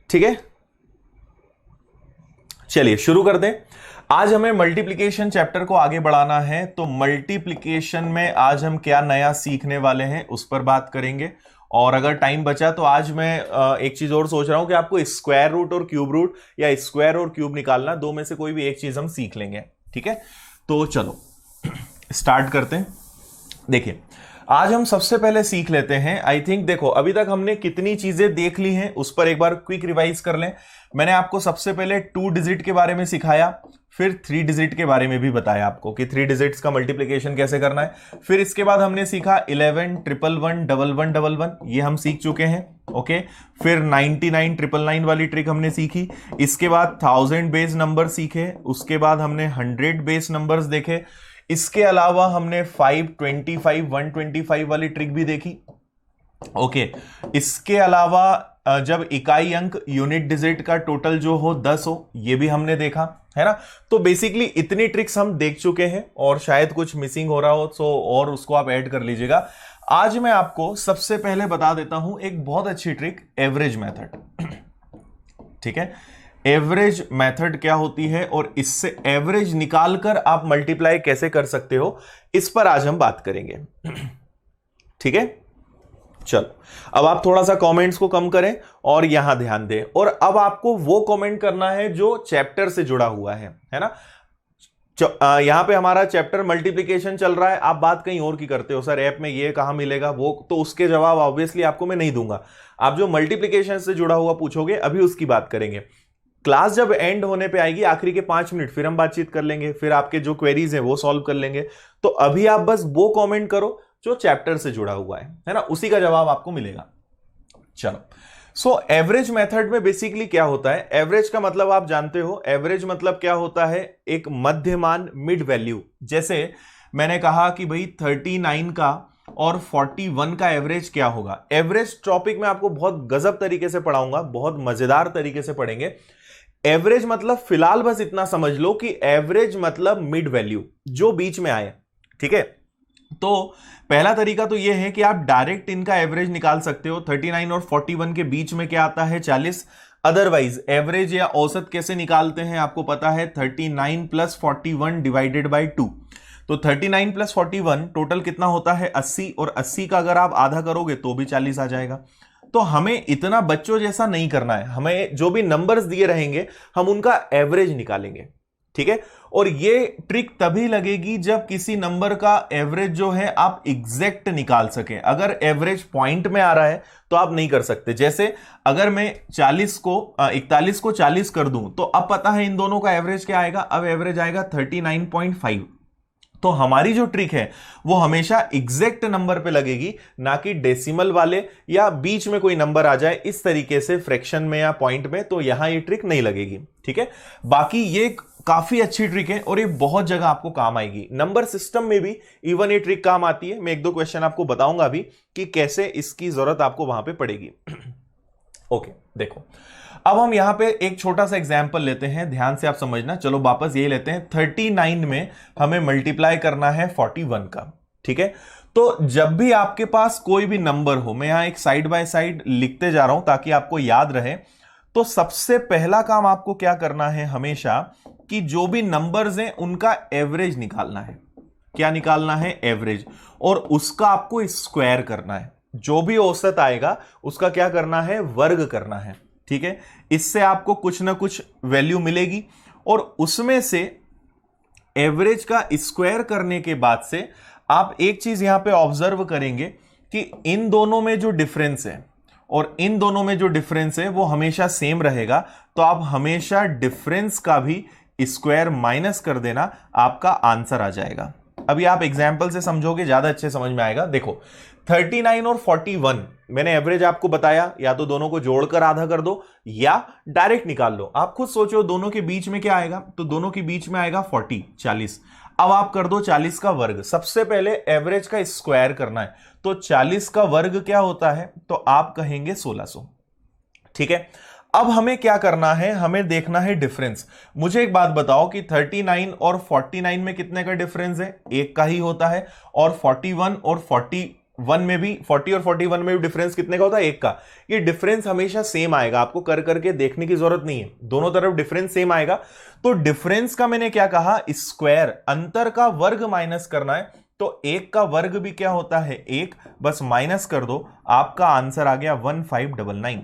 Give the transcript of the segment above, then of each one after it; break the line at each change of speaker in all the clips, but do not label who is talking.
ठीक है, चलिए शुरू कर दें। आज हमें मल्टीप्लिकेशन चैप्टर को आगे बढ़ाना है, तो मल्टीप्लिकेशन में आज हम क्या नया सीखने वाले हैं उस पर बात करेंगे। और अगर टाइम बचा तो आज मैं एक चीज और सोच रहा हूं कि आपको स्क्वायर रूट और क्यूब रूट या स्क्वायर और क्यूब निकालना, दो में से कोई भी एक चीज हम सीख लेंगे। ठीक है, तो चलो स्टार्ट करते हैं। देखिए, आज हम सबसे पहले सीख लेते हैं, आई थिंक देखो अभी तक हमने कितनी चीजें देख ली हैं उस पर एक बार क्विक रिवाइज कर लें। मैंने आपको सबसे पहले 2 डिजिट के बारे में सिखाया, फिर 3 डिजिट के बारे में भी बताया आपको कि 3 डिजिट्स का मल्टीप्लिकेशन कैसे करना है। फिर इसके बाद हमने सीखा 11, 111, 1111, ये हम सीख चुके हैं। ओके, फिर 99, 999 वाली ट्रिक हमने सीखी। इसके बाद 1000 बेस नंबर सीखे, उसके बाद हमने 100 बेस नंबर्स देखे। इसके अलावा हमने 525, 125 वाली ट्रिक भी देखी। ओके, इसके अलावा जब इकाई अंक यूनिट डिजिट का टोटल जो हो 10 हो, ये भी हमने देखा है ना। तो बेसिकली इतनी ट्रिक्स हम देख चुके हैं, और शायद कुछ मिसिंग हो रहा हो तो और उसको आप ऐड कर लीजिएगा। आज मैं आपको सबसे पहले बता देता हूं एक बहुत अच्छी ट्रिक, एवरेज मेथड। ठीक है, एवरेज मेथड क्या होती है और इससे एवरेज निकालकर आप मल्टीप्लाई कैसे कर सकते हो, इस पर आज हम बात करेंगे। ठीक है, चलो अब आप थोड़ा सा कमेंट्स को कम करें और यहां ध्यान दें। और अब आपको वो कमेंट करना है जो चैप्टर से जुड़ा हुआ है ना। यहां पे हमारा चैप्टर मल्टीप्लिकेशन चल रहा है, आप बात कहीं और की करते हो, सर ऐप में ये कहां मिलेगा वो, तो उसके जवाब ऑब्वियसली आपको मैं नहीं दूंगा। आप जो मल्टीप्लिकेशन से जुड़ा हुआ पूछोगे अभी उसकी बात करेंगे। क्लास जब एंड होने पे आएगी, आखिरी के 5 मिनट, फिर हम बातचीत कर लेंगे, फिर आपके जो क्वेरीज हैं वो सॉल्व कर लेंगे। तो अभी आप बस वो कमेंट करो जो चैप्टर से जुड़ा हुआ है ना, उसी का जवाब आपको मिलेगा। चलो, सो एवरेज मेथड में बेसिकली क्या होता है, एवरेज का मतलब आप जानते हो, एवरेज मतलब क्या होता है, एक मध्यमान, मिड वैल्यू। जैसे मैंने कहा कि भाई 39 का और 41 का एवरेज क्या होगा। एवरेज टॉपिक में आपको बहुत गजब तरीके से पढ़ाऊंगा, बहुत मजेदार तरीके से पढ़ेंगे। एवरेज मतलब फिलहाल बस इतना समझ लो कि एवरेज मतलब मिड वैल्यू, जो बीच में आए। ठीक है, तो पहला तरीका तो यह है कि आप डायरेक्ट इनका एवरेज निकाल सकते हो। 39 और 41 के बीच में क्या आता है, 40। अदरवाइज एवरेज या औसत कैसे निकालते हैं आपको पता है, 39 प्लस 41 डिवाइडेड बाई 2। तो 39 प्लस 41 टोटल कितना होता है, 80, और 80 का अगर आप आधा करोगे तो भी 40 आ जाएगा। तो हमें इतना बच्चों जैसा नहीं करना है, हमें जो भी नंबर्स दिए रहेंगे हम उनका एवरेज निकालेंगे। ठीक है, और ये ट्रिक तभी लगेगी जब किसी नंबर का एवरेज जो है आप एग्जैक्ट निकाल सकें। अगर एवरेज पॉइंट में आ रहा है तो आप नहीं कर सकते। जैसे अगर मैं 41 को 40 कर दूं तो अब पता है इन दोनों का एवरेज क्या आएगा, अब एवरेज आएगा 39.5। तो हमारी जो ट्रिक है वो हमेशा एग्जैक्ट नंबर पे लगेगी, ना कि डेसिमल वाले या बीच में कोई नंबर आ जाए इस तरीके से फ्रैक्शन में या पॉइंट में, तो यहां ये ट्रिक नहीं लगेगी। ठीक है, बाकी ये काफी अच्छी ट्रिक है और ये बहुत जगह आपको काम आएगी। नंबर सिस्टम में भी इवन ये ट्रिक काम आती है। मैं 1-2 क्वेश्चन आपको बताऊंगा अभी कि कैसे इसकी जरूरत आपको वहां पे पड़ेगी। ओके, देखो अब हम यहां पे एक छोटा सा एग्जांपल लेते हैं, ध्यान से आप समझना। चलो वापस ये लेते हैं, 39 में हमें मल्टीप्लाई करना है 41 का। ठीक है, तो जब भी आपके पास कोई भी नंबर हो, मैं यहां एक साइड बाय साइड लिखते जा रहा हूं ताकि आपको याद रहे। तो सबसे पहला काम आपको क्या करना है हमेशा, कि जो भी नंबर्स हैं उनका एवरेज निकालना है। क्या निकालना है, एवरेज, और उसका आपको स्क्वायर करना है। जो भी औसत आएगा उसका क्या करना है, वर्ग करना है। ठीक है, इससे आपको कुछ ना कुछ वैल्यू मिलेगी, और उसमें से एवरेज का स्क्वायर करने के बाद से आप एक चीज यहां पे ऑब्जर्व करेंगे कि इन दोनों में जो डिफरेंस है और इन दोनों में जो डिफरेंस है वो हमेशा सेम रहेगा। तो आप हमेशा डिफरेंस का भी स्क्वायर माइनस कर देना, आपका आंसर आ जाएगा। अभी आप एग्जाम्पल से समझोगे, ज्यादा अच्छे समझ में आएगा। देखो 39 और 41 मैंने एवरेज आपको बताया, या तो दोनों को जोड़कर आधा कर दो या डायरेक्ट निकाल लो। आप खुद सोचो दोनों के बीच में क्या आएगा, तो दोनों के बीच में आएगा 40। अब आप कर दो 40 का वर्ग। सबसे पहले एवरेज का स्क्वायर करना है, तो 40 का वर्ग क्या होता है, तो आप कहेंगे 1600। ठीक है, अब हमें क्या करना है, हमें देखना है डिफरेंस। मुझे एक बात बताओ कि 39 और 49 में कितने का डिफरेंस है, एक का ही होता है। और 41 और 41 में भी, 40 और 41 में भी डिफरेंस कितने का होता है? 1 का। ये डिफरेंस हमेशा सेम आएगा, आपको कर करके देखने की जरूरत नहीं है, दोनों तरफ डिफरेंस सेम आएगा। तो डिफरेंस का मैंने क्या कहा? स्क्वायर, अंतर का वर्ग माइनस करना है, तो 1 का वर्ग भी क्या होता है? 1, बस माइनस कर दो, आपका आंसर आ गया 1599।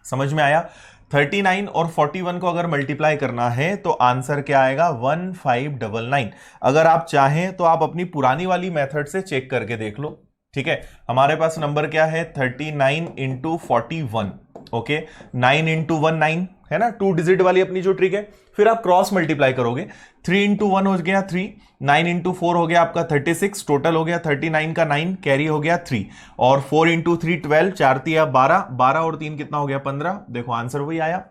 समझ में आया? 39 और 41 को अगर मल्टीप्लाई करना है तो आंसर क्या आएगा? 1599। अगर आप चाहें तो आप अपनी पुरानी वाली मेथड से चेक करके देख लो, ठीक है। हमारे पास नंबर क्या है? 39 इंटू 41, ओके। 9 इंटू 1 9 है ना, 2 डिजिट वाली अपनी जो ट्रिक है। फिर आप क्रॉस मल्टीप्लाई करोगे, 3 इंटू 1 हो गया 3, 9 इंटू 4 हो गया आपका 36, टोटल हो गया 39 का 9, कैरी हो गया 3, और 4 इंटू 3 12, 4 3 12, 12 और 3 कितना हो गया? 15। देखो आंसर वही आया,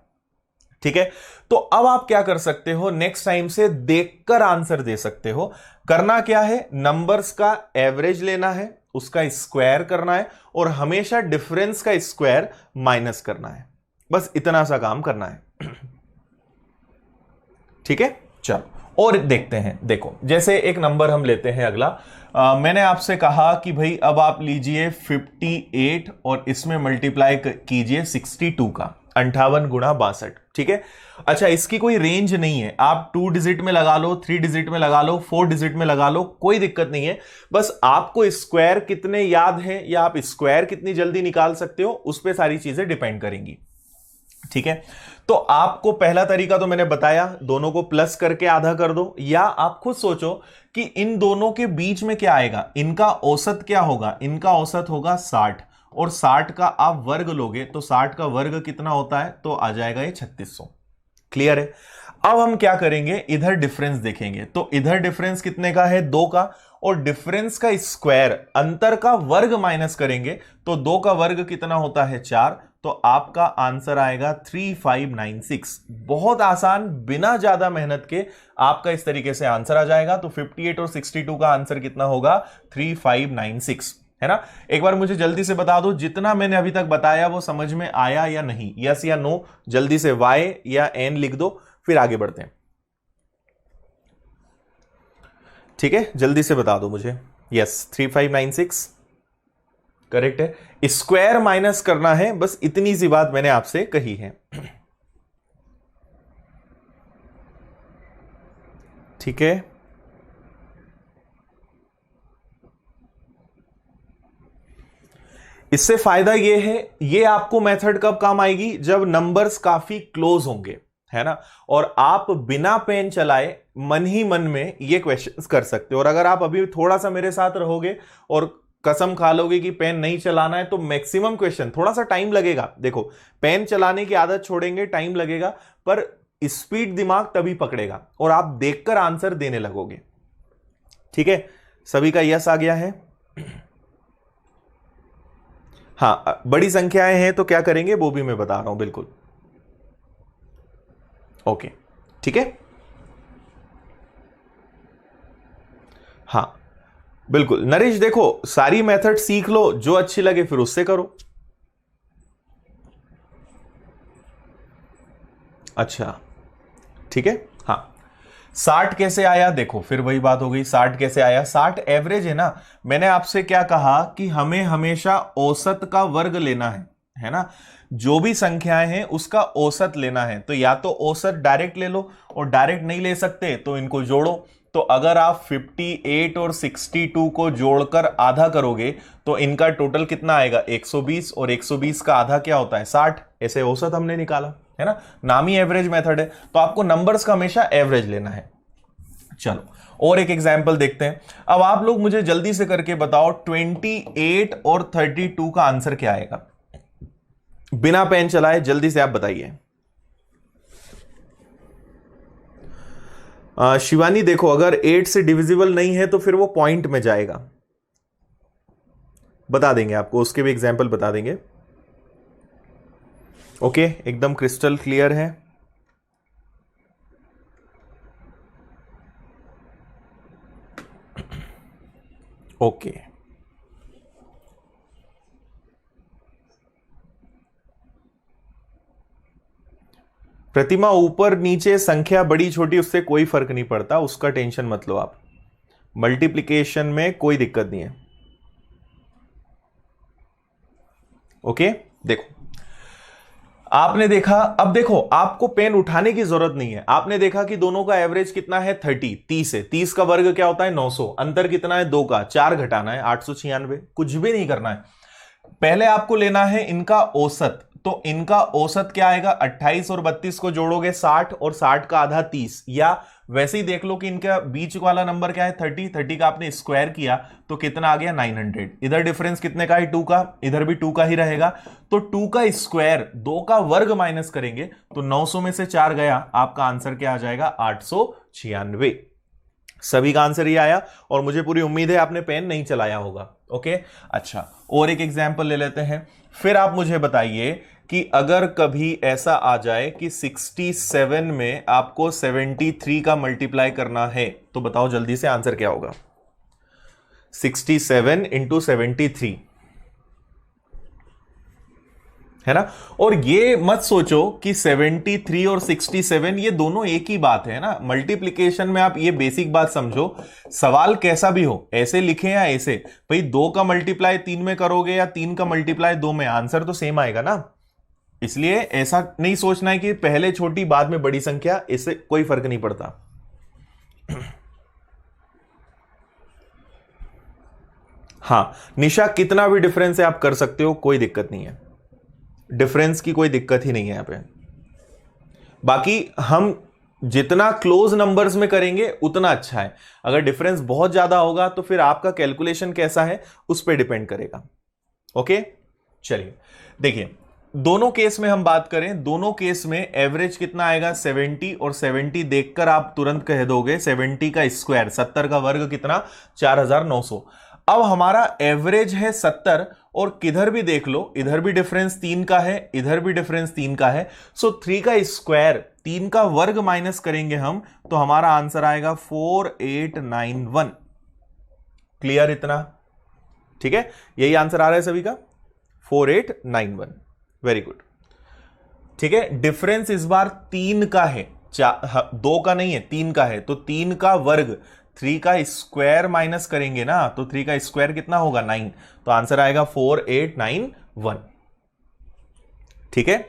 ठीक है। तो अब आप क्या कर सकते हो? नेक्स्ट टाइम से देखकर आंसर दे सकते हो। करना क्या है? नंबर्स का एवरेज लेना है, उसका स्क्वायर करना है, और हमेशा डिफरेंस का स्क्वायर माइनस करना है, बस इतना सा काम करना है, ठीक है। चलो और देखते हैं। देखो जैसे एक नंबर हम लेते हैं अगला, मैंने आपसे कहा कि भाई अब आप लीजिए 58 और इसमें मल्टीप्लाई कीजिए 62 का, 58 गुणा 62, ठीक है। अच्छा, इसकी कोई रेंज नहीं है, आप 2 डिजिट में लगा लो, 3 डिजिट में लगा लो, 4 डिजिट में लगा लो, कोई दिक्कत नहीं है। बस आपको स्क्वायर कितने याद है या आप स्क्वायर कितनी जल्दी निकाल सकते हो, उस पर सारी चीजें डिपेंड करेंगी, ठीक है। तो आपको पहला तरीका तो मैंने बताया, दोनों को प्लस करके आधा कर दो, या आप खुद सोचो कि इन दोनों के बीच में क्या आएगा, इनका औसत क्या होगा? इनका औसत होगा 60, और 60 का आप वर्ग लोगे तो 60 का वर्ग कितना होता है? तो आ जाएगा ये 3600। क्लियर है? अब हम क्या करेंगे? इधर डिफरेंस देखेंगे, तो इधर डिफरेंस कितने का है? 2 का, और डिफरेंस का स्क्वायर, अंतर का वर्ग माइनस करेंगे, तो 2 का वर्ग कितना होता है? 4, तो आपका आंसर आएगा 3596। बहुत आसान, बिना ज्यादा मेहनत के आपका इस तरीके से आंसर आ जाएगा। तो 58 और 62 का आंसर कितना होगा? 3596, है ना। एक बार मुझे जल्दी से बता दो, जितना मैंने अभी तक बताया वो समझ में आया या नहीं? यस या नो, जल्दी से वाई या एन लिख दो, फिर आगे बढ़ते हैं, ठीक है। जल्दी से बता दो मुझे। यस, 3596 करेक्ट है। स्क्वायर माइनस करना है, बस इतनी सी बात मैंने आपसे कही है, ठीक है। इससे फायदा ये है, ये आपको मेथड कब काम आएगी? जब नंबर्स काफी क्लोज होंगे, है ना, और आप बिना पेन चलाए मन ही मन में ये क्वेश्चंस कर सकते हो। और अगर आप अभी थोड़ा सा मेरे साथ रहोगे और कसम खा लोगे कि पेन नहीं चलाना है, तो मैक्सिमम क्वेश्चन, थोड़ा सा टाइम लगेगा, देखो पेन चलाने की आदत छोड़ेंगे टाइम लगेगा, पर स्पीड दिमाग तभी पकड़ेगा और आप देखकर आंसर देने लगोगे, ठीक है। सभी का यस आ गया है? हाँ, बड़ी संख्याएं हैं तो क्या करेंगे वो भी मैं बता रहा हूं, बिल्कुल ओके, ठीक है। हाँ बिल्कुल नरेश, देखो सारी मेथड सीख लो, जो अच्छी लगे फिर उससे करो। अच्छा ठीक है। हाँ, 60 कैसे आया? देखो फिर वही बात हो गई, 60 कैसे आया? 60 एवरेज है ना। मैंने आपसे क्या कहा कि हमें हमेशा औसत का वर्ग लेना है ना। जो भी संख्याएं हैं उसका औसत लेना है, तो या तो औसत डायरेक्ट ले लो, और डायरेक्ट नहीं ले सकते तो इनको जोड़ो। तो अगर आप 58 और 62 को जोड़कर आधा करोगे तो इनका टोटल कितना आएगा? 120, और 120 का आधा क्या होता है? 60। ऐसे औसत हमने निकाला, है ना। नाम ही एवरेज मेथड है, तो आपको नंबर्स का हमेशा एवरेज लेना है। चलो और एक एग्जांपल देखते हैं। अब आप लोग मुझे जल्दी से करके बताओ 28 और 32 का आंसर क्या आएगा? बिना पेन चलाए जल्दी से आप बताइए। शिवानी देखो, अगर 8 से डिविजिबल नहीं है तो फिर वो पॉइंट में जाएगा, बता देंगे आपको, उसके भी एग्जांपल बता देंगे। ओके, एकदम क्रिस्टल क्लियर है। ओके प्रतिमा, ऊपर नीचे संख्या बड़ी छोटी उससे कोई फर्क नहीं पड़ता, उसका टेंशन मत लो आप। मल्टीप्लिकेशन में कोई दिक्कत नहीं है। ओके, देखो आपने देखा, अब देखो आपको पेन उठाने की जरूरत नहीं है। आपने देखा कि दोनों का एवरेज कितना है 30 है। 30 का वर्ग क्या होता है 900। अंतर कितना है 2 का, 4 घटाना है 896। कुछ भी नहीं करना है, पहले आपको लेना है इनका औसत। तो इनका औसत क्या आएगा, 28 और 32 को जोड़ोगे 60 और 60 का आधा 30, या वैसे ही देख लो कि इनका बीच वाला नंबर क्या है 30 का आपने स्क्वायर किया तो कितना आ गया 900। इधर डिफरेंस कितने का है 2 का, इधर भी 2 का ही रहेगा। तो 2 का स्क्वायर 2 का वर्ग माइनस करेंगे तो 900 में से 4 गया, आपका आंसर क्या आ जाएगा 896। सभी का आंसर ये आया और मुझे पूरी उम्मीद है आपने पेन नहीं चलाया होगा। ओके, अच्छा और एक एग्जांपल ले लेते हैं। फिर आप मुझे बताइए कि अगर कभी ऐसा आ जाए कि 67 में आपको 73 का मल्टीप्लाई करना है तो बताओ जल्दी से आंसर क्या होगा। 67 इंटू 73 है ना। और ये मत सोचो कि 73 और 67 ये दोनों एक ही बात है ना। मल्टीप्लिकेशन में आप ये बेसिक बात समझो, सवाल कैसा भी हो, ऐसे लिखे या ऐसे, भाई 2 का मल्टीप्लाई 3 में करोगे या 3 का मल्टीप्लाई 2 में, आंसर तो सेम आएगा ना। इसलिए ऐसा नहीं सोचना है कि पहले छोटी बाद में बड़ी संख्या, इससे कोई फर्क नहीं पड़ता। हां निशा, कितना भी डिफरेंस है आप कर सकते हो, कोई दिक्कत नहीं है, डिफरेंस की कोई दिक्कत ही नहीं है यहां पे। बाकी हम जितना क्लोज नंबर्स में करेंगे उतना अच्छा है। अगर डिफरेंस बहुत ज्यादा होगा तो फिर आपका कैलकुलेशन कैसा है उस पर डिपेंड करेगा। ओके, चलिए देखिए दोनों केस में हम बात करें, दोनों केस में एवरेज कितना आएगा 70, और 70 देखकर आप तुरंत कह दोगे 70 का स्क्वायर, 70 का वर्ग कितना 4900। अब हमारा एवरेज है 70 और किधर भी देख लो, इधर भी डिफरेंस 3 का है, इधर भी डिफरेंस 3 का है। सो 3 का स्क्वायर 3 का वर्ग माइनस करेंगे हम तो हमारा आंसर आएगा 4891। क्लियर इतना, ठीक है, यही आंसर आ रहा है सभी का 4891। वेरी गुड, ठीक है। डिफरेंस इस बार 3 का है, 2 का नहीं है 3 का है, तो 3 का वर्ग 3 का स्क्वायर माइनस करेंगे ना तो 3 का स्क्वायर कितना होगा 9, तो आंसर आएगा 4891। ठीक है,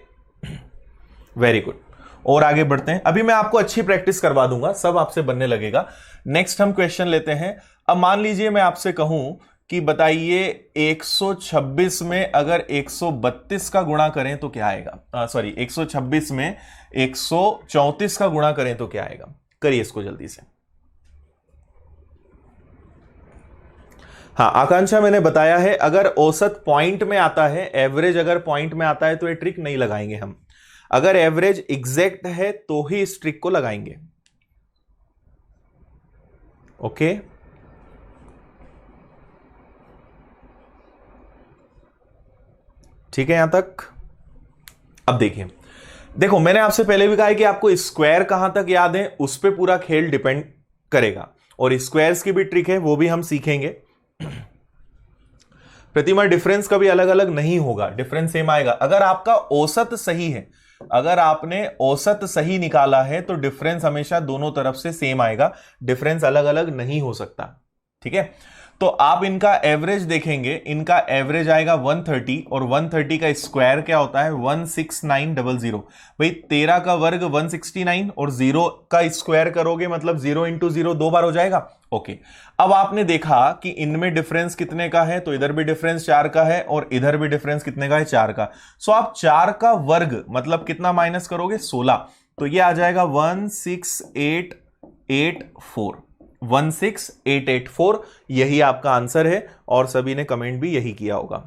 वेरी गुड। और आगे बढ़ते हैं, अभी मैं आपको अच्छी प्रैक्टिस करवा दूंगा, सब आपसे बनने लगेगा। नेक्स्ट हम क्वेश्चन लेते हैं। अब मान लीजिए मैं आपसे कहूं कि बताइए 126 में अगर 132 का गुणा करें तो क्या आएगा, सॉरी 126 में 134 का गुणा करें तो क्या आएगा। करिए इसको जल्दी से। हाँ आकांक्षा, मैंने बताया है अगर औसत पॉइंट में आता है, एवरेज अगर पॉइंट में आता है तो ये ट्रिक नहीं लगाएंगे हम। अगर एवरेज एग्जैक्ट है तो ही इस ट्रिक को लगाएंगे। ओके, ठीक है यहां तक। अब देखिए, देखो मैंने आपसे पहले भी कहा है कि आपको स्क्वायर कहां तक याद है उस पर पूरा खेल डिपेंड करेगा, और स्क्वायर्स की भी ट्रिक है वो भी हम सीखेंगे। प्रतिमा डिफरेंस कभी अलग अलग नहीं होगा, डिफरेंस सेम आएगा। अगर आपका औसत सही है, अगर आपने औसत सही निकाला है तो डिफरेंस हमेशा दोनों तरफ से सेम आएगा, डिफरेंस अलग अलग नहीं हो सकता। ठीक है, तो आप इनका एवरेज देखेंगे, इनका एवरेज आएगा 130, और 130 का स्क्वायर क्या होता है 16900। भाई 13 का वर्ग 169 और 0 का स्क्वायर करोगे मतलब 0 इंटू 0 2 बार हो जाएगा। ओके, अब आपने देखा कि इनमें डिफरेंस कितने का है, तो इधर भी डिफरेंस 4 का है और इधर भी डिफरेंस कितने का है 4 का। सो आप 4 का वर्ग मतलब कितना माइनस करोगे 16, तो ये आ जाएगा 16884। 16884 यही आपका आंसर है, और सभी ने कमेंट भी यही किया होगा।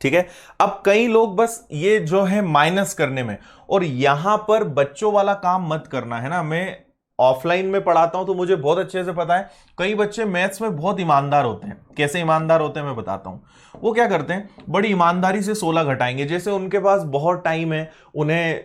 ठीक है, अब कई लोग बस ये जो है माइनस करने में, और यहां पर बच्चों वाला काम मत करना है ना। मैं ऑफलाइन में पढ़ाता हूं तो मुझे बहुत अच्छे से पता है, कई बच्चे मैथ्स में बहुत ईमानदार होते हैं। कैसे ईमानदार होते हैं मैं बताता हूं। वो क्या करते हैं, बड़ी ईमानदारी से 16 घटाएंगे, जैसे उनके पास बहुत टाइम है, उन्हें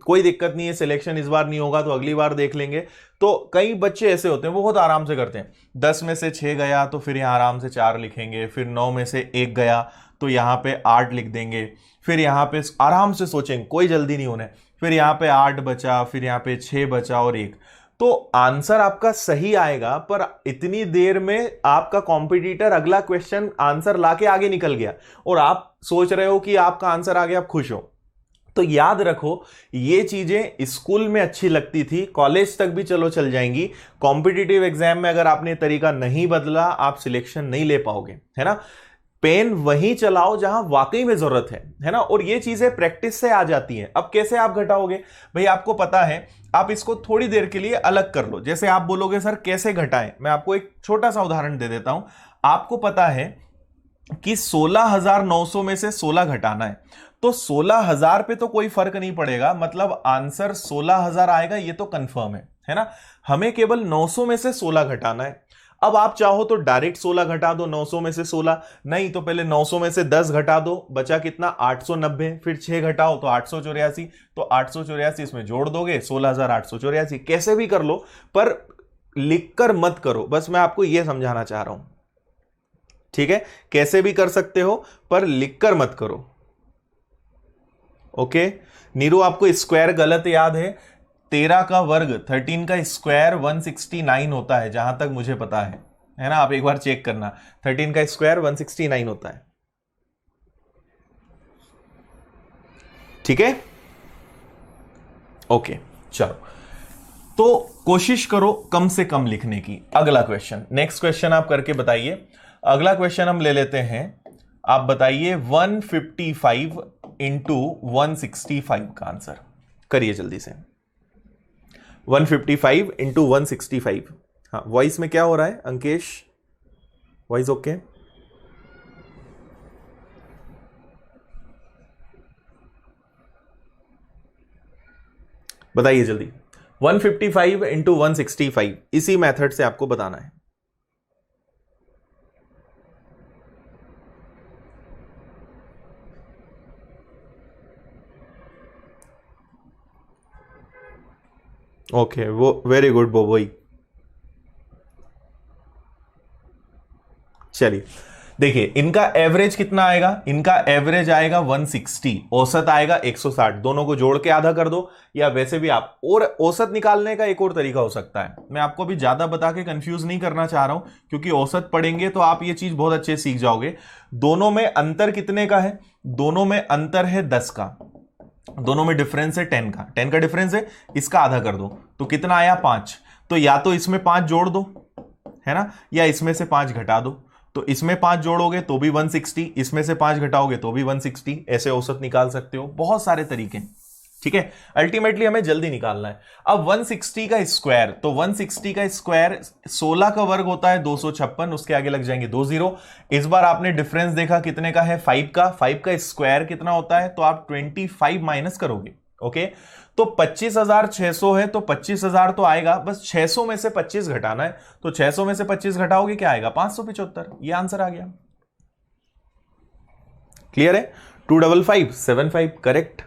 कोई दिक्कत नहीं है, सिलेक्शन इस बार नहीं होगा तो अगली बार देख लेंगे। तो कई बच्चे ऐसे होते हैं वो बहुत आराम से करते हैं, 10 में से 6 गया तो फिर यहां आराम से 4 लिखेंगे, फिर 9 में से 1 गया तो यहां पे 8 लिख देंगे, फिर यहां पे आराम से सोचेंगे, कोई जल्दी नहीं होने, फिर यहां पे 8 बचा, फिर यहां पे 6 बचा और 1। तो आंसर आपका सही आएगा, पर इतनी देर में आपका कॉम्पिटिटर अगला क्वेश्चन आंसर लाके आगे निकल गया और आप सोच रहे हो कि आपका आंसर आ गया, आप खुश हो। तो याद रखो, ये चीजें स्कूल में अच्छी लगती थी, कॉलेज तक भी चलो चल जाएंगी, कॉम्पिटिटिव एग्जाम में अगर आपने तरीका नहीं बदला आप सिलेक्शन नहीं ले पाओगे, है ना। पेन वहीं चलाओ जहां वाकई में जरूरत है ना। और ये चीजें प्रैक्टिस से आ जाती हैं। अब कैसे आप घटाओगे भाई, आपको पता है, आप इसको थोड़ी देर के लिए अलग कर लो। जैसे आप बोलोगे सर कैसे घटाएं, मैं आपको एक छोटा सा उदाहरण दे देता हूं। आपको पता है कि 16,900 में से 16 घटाना है, तो 16,000 पे तो कोई फर्क नहीं पड़ेगा, मतलब आंसर 16,000 आएगा, ये तो कंफर्म है ना। हमें केवल 900 में से 16 घटाना है। अब आप चाहो तो डायरेक्ट 16 घटा दो 900 में से 16, नहीं तो पहले 900 में से 10 घटा दो, बचा कितना 890, फिर 6 घटाओ तो 884, तो 884 इसमें जोड़ दोगे 16,884। कैसे भी कर लो, पर लिखकर मत करो, बस मैं आपको यह समझाना चाह रहा हूं, ठीक है। कैसे भी कर सकते हो पर लिखकर मत करो, ओके। नीरू आपको स्क्वायर गलत याद है, 13 का वर्ग 13 का स्क्वायर 169 होता है, जहां तक मुझे पता है ना। आप एक बार चेक करना, 13 का स्क्वायर 169 होता है, ठीक है, ओके। चलो, तो कोशिश करो कम से कम लिखने की। अगला क्वेश्चन, नेक्स्ट क्वेश्चन आप करके बताइए। अगला क्वेश्चन हम ले लेते हैं, आप बताइए 155 इंटू 165 का आंसर करिए जल्दी से। 155 इंटू 165। हाँ, वॉइस में क्या हो रहा है अंकेश, वॉइस ओके? बताइए जल्दी। 155 इंटू 165, इसी मेथड से आपको बताना है। ओके, वो वेरी गुड बोबोई। चलिए देखिए, इनका एवरेज कितना आएगा, इनका एवरेज आएगा 160, औसत आएगा 160, दोनों को जोड़ के आधा कर दो, या वैसे भी आप, और औसत निकालने का एक और तरीका हो सकता है। मैं आपको अभी ज्यादा बता के कंफ्यूज नहीं करना चाह रहा हूं, क्योंकि औसत पढ़ेंगे तो आप ये चीज बहुत अच्छे से सीख जाओगे। दोनों में अंतर कितने का है, दोनों में अंतर है 10 का, दोनों में डिफरेंस है 10 का, 10 का डिफरेंस है, इसका आधा कर दो तो कितना आया 5। तो या तो इसमें 5 जोड़ दो, है ना, या इसमें से 5 घटा दो। तो इसमें 5 जोड़ोगे तो भी 160, इसमें से 5 घटाओगे तो भी 160, ऐसे औसत निकाल सकते हो। बहुत सारे तरीके, ठीक है। अल्टीमेटली हमें जल्दी निकालना है। अब 160 का स्क्वायर, तो 160 का स्क्वायर 16 का वर्ग होता है 256, उसके आगे लग जाएंगे 2 0। इस बार आपने डिफरेंस देखा कितने का है, 5 का। 5 का स्क्वायर कितना होता है, तो आप 25 माइनस करोगे, ओके। तो 25,600 है, तो 25,000 तो आएगा, बस 600 में से 25 घटाना है, तो 600 में से 25 घटाओगे क्या आएगा, 575। ये आंसर आ गया। क्लियर है? 25575 करेक्ट।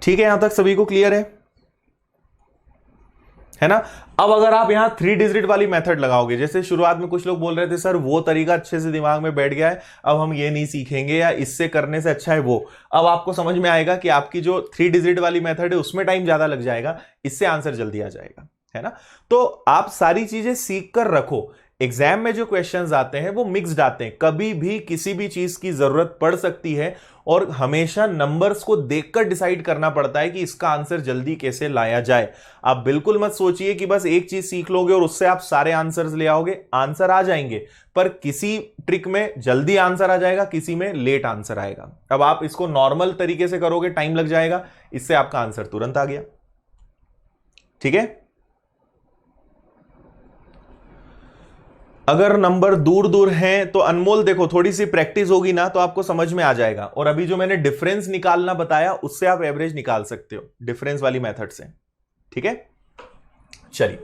ठीक है, यहां तक सभी को क्लियर है ना। अब अगर आप यहां 3 डिजिट वाली मेथड लगाओगे, जैसे शुरुआत में कुछ लोग बोल रहे थे सर वो तरीका अच्छे से दिमाग में बैठ गया है, अब हम ये नहीं सीखेंगे, या इससे करने से अच्छा है वो। अब आपको समझ में आएगा कि आपकी जो 3 डिजिट वाली मेथड है उसमें टाइम ज्यादा लग जाएगा, इससे आंसर जल्दी आ जाएगा, है ना। तो आप सारी चीजें सीख कर रखो। एग्जाम में जो क्वेश्चंस आते हैं वो मिक्स्ड आते हैं, कभी भी किसी भी चीज की जरूरत पड़ सकती है, और हमेशा नंबर्स को देखकर डिसाइड करना पड़ता है कि इसका आंसर जल्दी कैसे लाया जाए। आप बिल्कुल मत सोचिए कि बस एक चीज सीख लोगे और उससे आप सारे आंसर्स ले आओगे। आंसर आ जाएंगे, पर किसी ट्रिक में जल्दी आंसर आ जाएगा, किसी में लेट आंसर आएगा। अब आप इसको नॉर्मल तरीके से करोगे, टाइम लग जाएगा, इससे आपका आंसर तुरंत आ गया, ठीक है। अगर नंबर दूर दूर हैं तो अनमोल देखो, थोड़ी सी प्रैक्टिस होगी ना तो आपको समझ में आ जाएगा। और अभी जो मैंने डिफरेंस निकालना बताया उससे आप एवरेज निकाल सकते हो, डिफरेंस वाली मेथड से, ठीक है। चलिए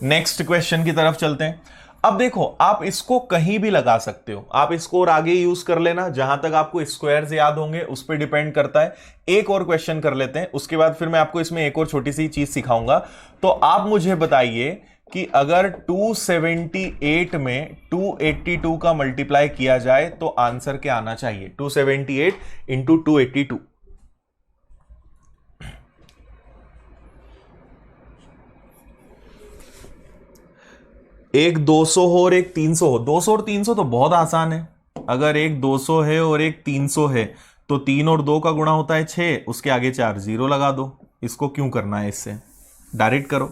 नेक्स्ट क्वेश्चन की तरफ चलते हैं। अब देखो, आप इसको कहीं भी लगा सकते हो, आप इसको और आगे यूज कर लेना, जहां तक आपको स्क्वायर्स याद होंगे उस पर डिपेंड करता है। एक और क्वेश्चन कर लेते हैं, उसके बाद फिर मैं आपको इसमें एक और छोटी सी चीज सिखाऊंगा। तो आप मुझे बताइए कि अगर 278 में 282 का मल्टीप्लाई किया जाए तो आंसर क्या आना चाहिए। 278 इंटू 282, एक 200 हो और एक 300 हो। 200 और 300 तो बहुत आसान है। अगर एक 200 है और एक 300 है तो 3 और 2 का गुणा होता है 6, उसके आगे 4 जीरो लगा दो। इसको क्यों करना है, इससे डायरेक्ट करो।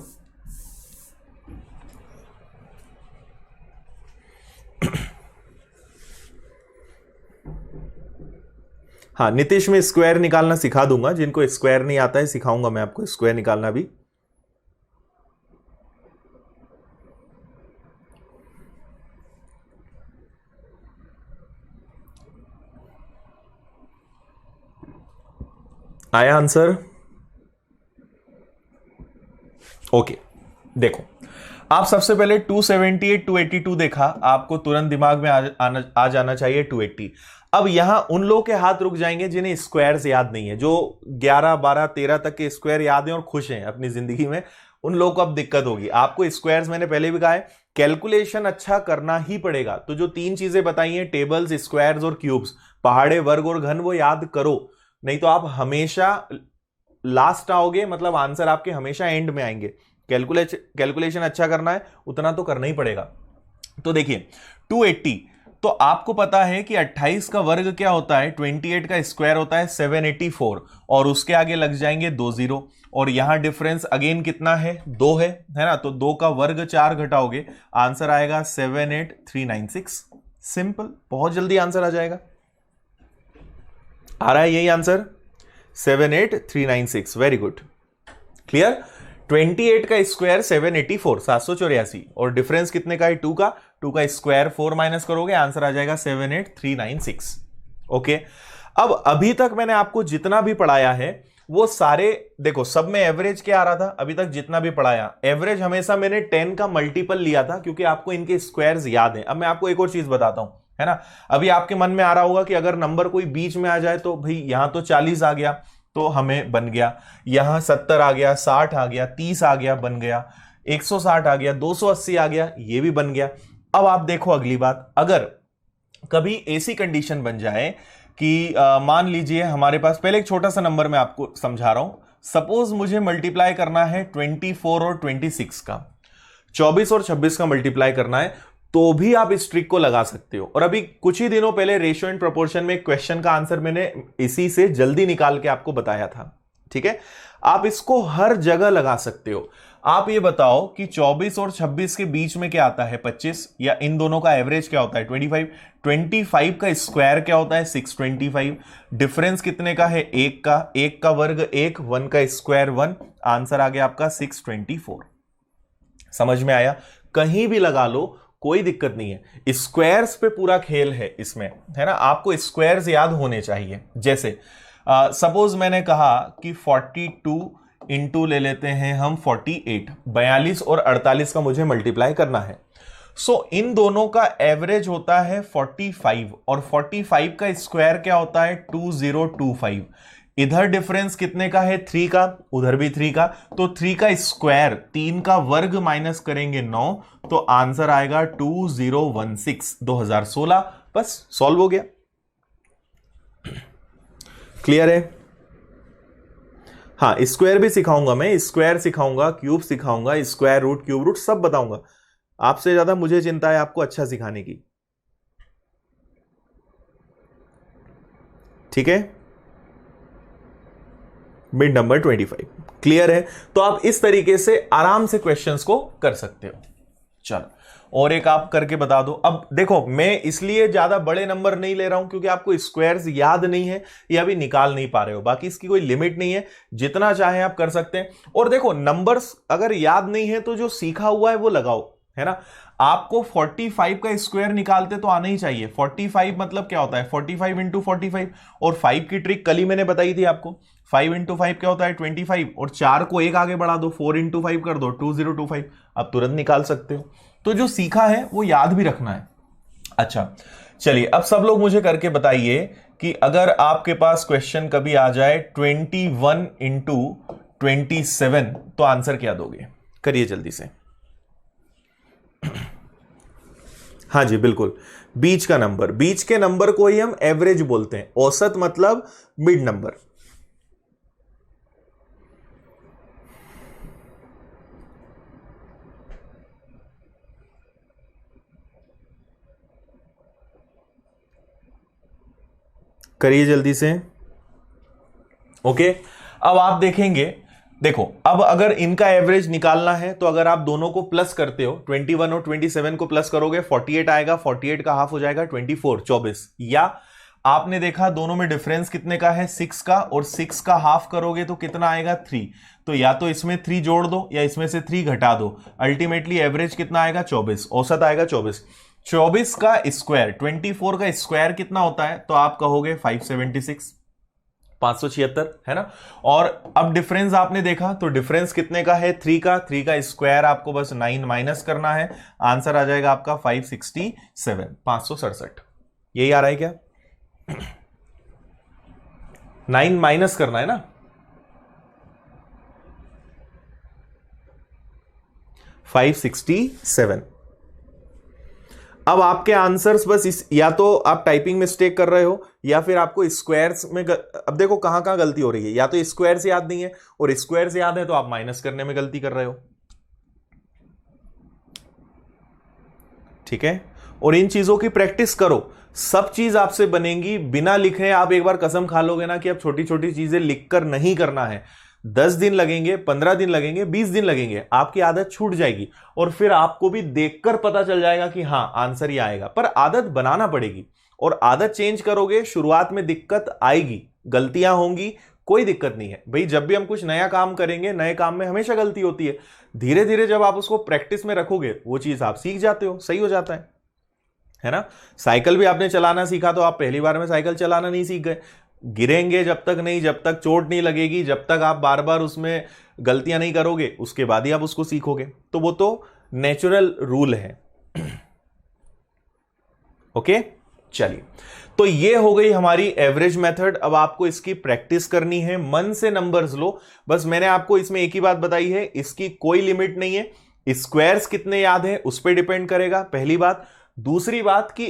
हाँ नीतीश, में स्क्वायर निकालना सिखा दूंगा। जिनको स्क्वायर नहीं आता है सिखाऊंगा मैं आपको स्क्वायर निकालना भी। आया आंसर? ओके देखो, आप सबसे पहले 278 282 देखा, आपको तुरंत दिमाग में आ जाना चाहिए 280। अब यहां उन लोगों के हाथ रुक जाएंगे जिन्हें स्क्वायर्स याद नहीं है, जो 11 12 13 तक के स्क्वायर याद हैं और खुश हैं अपनी जिंदगी में। उन लोगों को अब दिक्कत होगी। आपको स्क्वायर्स मैंने पहले भी कहा है, कैलकुलेशन अच्छा करना ही पड़ेगा। तो जो 3 चीजें बताई हैं, टेबल्स, स्क्वायर्स और क्यूब्स, पहाड़े, वर्ग और घन, वो याद करो। नहीं तो आप हमेशा लास्ट आओगे, मतलब आंसर आपके हमेशा एंड में आएंगे। कैलकुलेशन अच्छा करना है, उतना तो करना ही पड़ेगा। तो देखिए 280, तो आपको पता है कि 28 का वर्ग क्या होता है, 28 का स्क्वायर होता है 784, और उसके आगे लग जाएंगे 2 जीरो। और यहां डिफरेंस अगेन कितना है, 2 है ना। तो 2 का वर्ग 4 घटाओगे, आंसर आएगा 78396। सिंपल, बहुत जल्दी आंसर आ जाएगा। आ रहा है यही आंसर, 78396। Very good, clear. 28 का स्क्वायर 784, 784, और डिफरेंस कितने का है, 2 का। 2 का स्क्वायर 4 माइनस करोगे, आंसर आ जाएगा 78396। ओके, अब अभी तक मैंने आपको जितना भी पढ़ाया है वो सारे देखो, सब में एवरेज क्या आ रहा था अभी तक जितना भी पढ़ाया, एवरेज हमेशा मैंने 10 का मल्टीपल लिया था, क्योंकि आपको इनके स्क्वायर्स याद हैं। अब मैं आपको एक और चीज बताता हूं, है ना। अभी आपके मन में आ रहा होगा कि अगर नंबर कोई बीच में आ जाए तो भाई यहां तो 40 आ गया तो हमें बन गया, यहां 70 आ गया, 60 आ गया, 30 आ गया, बन गया, 160 आ गया, 280 आ गया, ये भी बन गया। अब आप देखो अगली बात, अगर कभी ऐसी कंडीशन बन जाए कि मान लीजिए हमारे पास, पहले एक छोटा सा नंबर मैं आपको समझा रहा हूं। सपोज मुझे मल्टीप्लाई करना है 24 और 26 का, 24 और 26 का मल्टीप्लाई करना है, तो भी आप इस ट्रिक को लगा सकते हो। और अभी कुछ ही दिनों पहले रेशियो एंड प्रोपोर्शन में एक क्वेश्चन का आंसर मैंने इसी से जल्दी निकाल के आपको बताया था। ठीक है, आप इसको हर जगह लगा सकते हो। आप ये बताओ कि 24 और 26 के बीच में क्या आता है, 25, या इन दोनों का एवरेज क्या होता है, 25। 25 का स्क्वायर क्या होता है, 625। डिफरेंस कितने का है, 1 का। 1 का वर्ग 1, 1 का स्क्वायर 1, आंसर आ गया आपका 624। समझ में आया? कहीं भी लगा लो, कोई दिक्कत नहीं है। स्क्वायर्स पे पूरा खेल है इसमें, है ना। आपको स्क्वायर्स याद होने चाहिए। जैसे सपोज मैंने कहा कि 42 इंटू ले लेते हैं हम 48, 42 और 48 का मुझे मल्टीप्लाई करना है। सो इन दोनों का एवरेज होता है 45, और 45 का स्क्वायर क्या होता है, 2025। इधर डिफरेंस कितने का है, 3 का, उधर भी 3 का। तो 3 का स्क्वायर, 3 का वर्ग माइनस करेंगे 9, तो आंसर आएगा 2016, 2016। बस सॉल्व हो गया। क्लियर है? हाँ, स्क्वायर भी सिखाऊंगा मैं, स्क्वायर सिखाऊंगा, क्यूब सिखाऊंगा, स्क्वायर रूट, क्यूब रूट सब बताऊंगा। आपसे ज्यादा मुझे चिंता है आपको अच्छा सिखाने की। ठीक है, बिट नंबर 25 क्लियर है। तो आप इस तरीके से आराम से क्वेश्चंस को कर सकते हो। चलो, और एक आप करके बता दो। अब देखो, मैं इसलिए ज्यादा बड़े नंबर नहीं ले रहा हूं क्योंकि आपको स्क्वायर्स याद नहीं है या अभी निकाल नहीं पा रहे हो। बाकी इसकी कोई लिमिट नहीं है, जितना चाहे आप कर सकते हैं। और देखो, नंबर्स अगर याद नहीं है तो जो सीखा हुआ है वो लगाओ, है ना। आपको 45 का स्क्वायर निकालते तो आना ही चाहिए। 45 मतलब क्या होता है, 45 इंटू 45, और 5 की ट्रिक कल ही मैंने बताई थी आपको। 5 इंटू 5 क्या होता है, 25, और 4 को एक आगे बढ़ा दो, 4 इंटू 5 कर दो, 2025। अब तुरंत निकाल सकते हो। तो जो सीखा है वो याद भी रखना है। अच्छा चलिए, अब सब लोग मुझे करके बताइए कि अगर आपके पास क्वेश्चन कभी आ जाए 21 इंटू 27, तो आंसर क्या दोगे? करिए जल्दी से। हाँ जी बिल्कुल, बीच का नंबर, बीच के नंबर को ही हम एवरेज बोलते हैं। औसत मतलब मिड नंबर। करिए जल्दी से। ओके, अब आप देखेंगे, देखो अब अगर इनका एवरेज निकालना है तो अगर आप दोनों को प्लस करते हो, 21 और 27 को प्लस करोगे 48 आएगा, 48 का हाफ हो जाएगा 24, 24। या आपने देखा दोनों में डिफरेंस कितने का है, 6 का, और 6 का हाफ करोगे तो कितना आएगा, 3। तो या तो इसमें 3 जोड़ दो या इसमें से 3 घटा दो, अल्टीमेटली एवरेज कितना आएगा, 24, औसत आएगा 24। 24 का स्क्वायर, 24 का स्क्वायर कितना होता है, तो आप कहोगे 576, 576 है ना। और अब डिफरेंस आपने देखा तो डिफरेंस कितने का है, 3 का। 3 का स्क्वायर आपको बस 9 माइनस करना है, आंसर आ जाएगा आपका 567, 567। यही आ रहा है क्या, 9 माइनस करना है ना, $567। अब आपके आंसर्स बस इस, या तो आप टाइपिंग मिस्टेक कर रहे हो या फिर आपको स्क्वायर्स में अब देखो कहां कहां गलती हो रही है, या तो स्क्वायर से याद नहीं है, और स्क्वायर से याद है तो आप माइनस करने में गलती कर रहे हो। ठीक है, और इन चीजों की प्रैक्टिस करो, सब चीज आपसे बनेगी बिना लिखे। आप एक बार कसम खा लोगे ना कि अब छोटी छोटी चीजें लिखकर नहीं करना है, 10 दिन लगेंगे, 15 दिन लगेंगे, 20 दिन लगेंगे, आपकी आदत छूट जाएगी और फिर आपको भी देखकर पता चल जाएगा कि हां आंसर ही आएगा। पर आदत बनाना पड़ेगी, और आदत चेंज करोगे, शुरुआत में दिक्कत आएगी, गलतियां होंगी, कोई दिक्कत नहीं है भाई। जब भी हम कुछ नया काम करेंगे, नए काम में हमेशा गलती होती है, धीरे धीरे जब आप उसको प्रैक्टिस में रखोगे वो चीज आप सीख जाते हो, सही हो जाता है ना। साइकिल भी आपने चलाना सीखा तो आप पहली बार में साइकिल चलाना नहीं सीख गए, गिरेंगे जब तक नहीं, जब तक चोट नहीं लगेगी, जब तक आप बार बार उसमें गलतियां नहीं करोगे, उसके बाद ही आप उसको सीखोगे। तो वो तो नेचुरल रूल है। ओके, चलिए, तो ये हो गई हमारी एवरेज मेथड। अब आपको इसकी प्रैक्टिस करनी है, मन से नंबर्स लो। बस मैंने आपको इसमें एक ही बात बताई है, इसकी कोई लिमिट नहीं है, स्क्वायर्स कितने याद है उस पर डिपेंड करेगा, पहली बात। दूसरी बात कि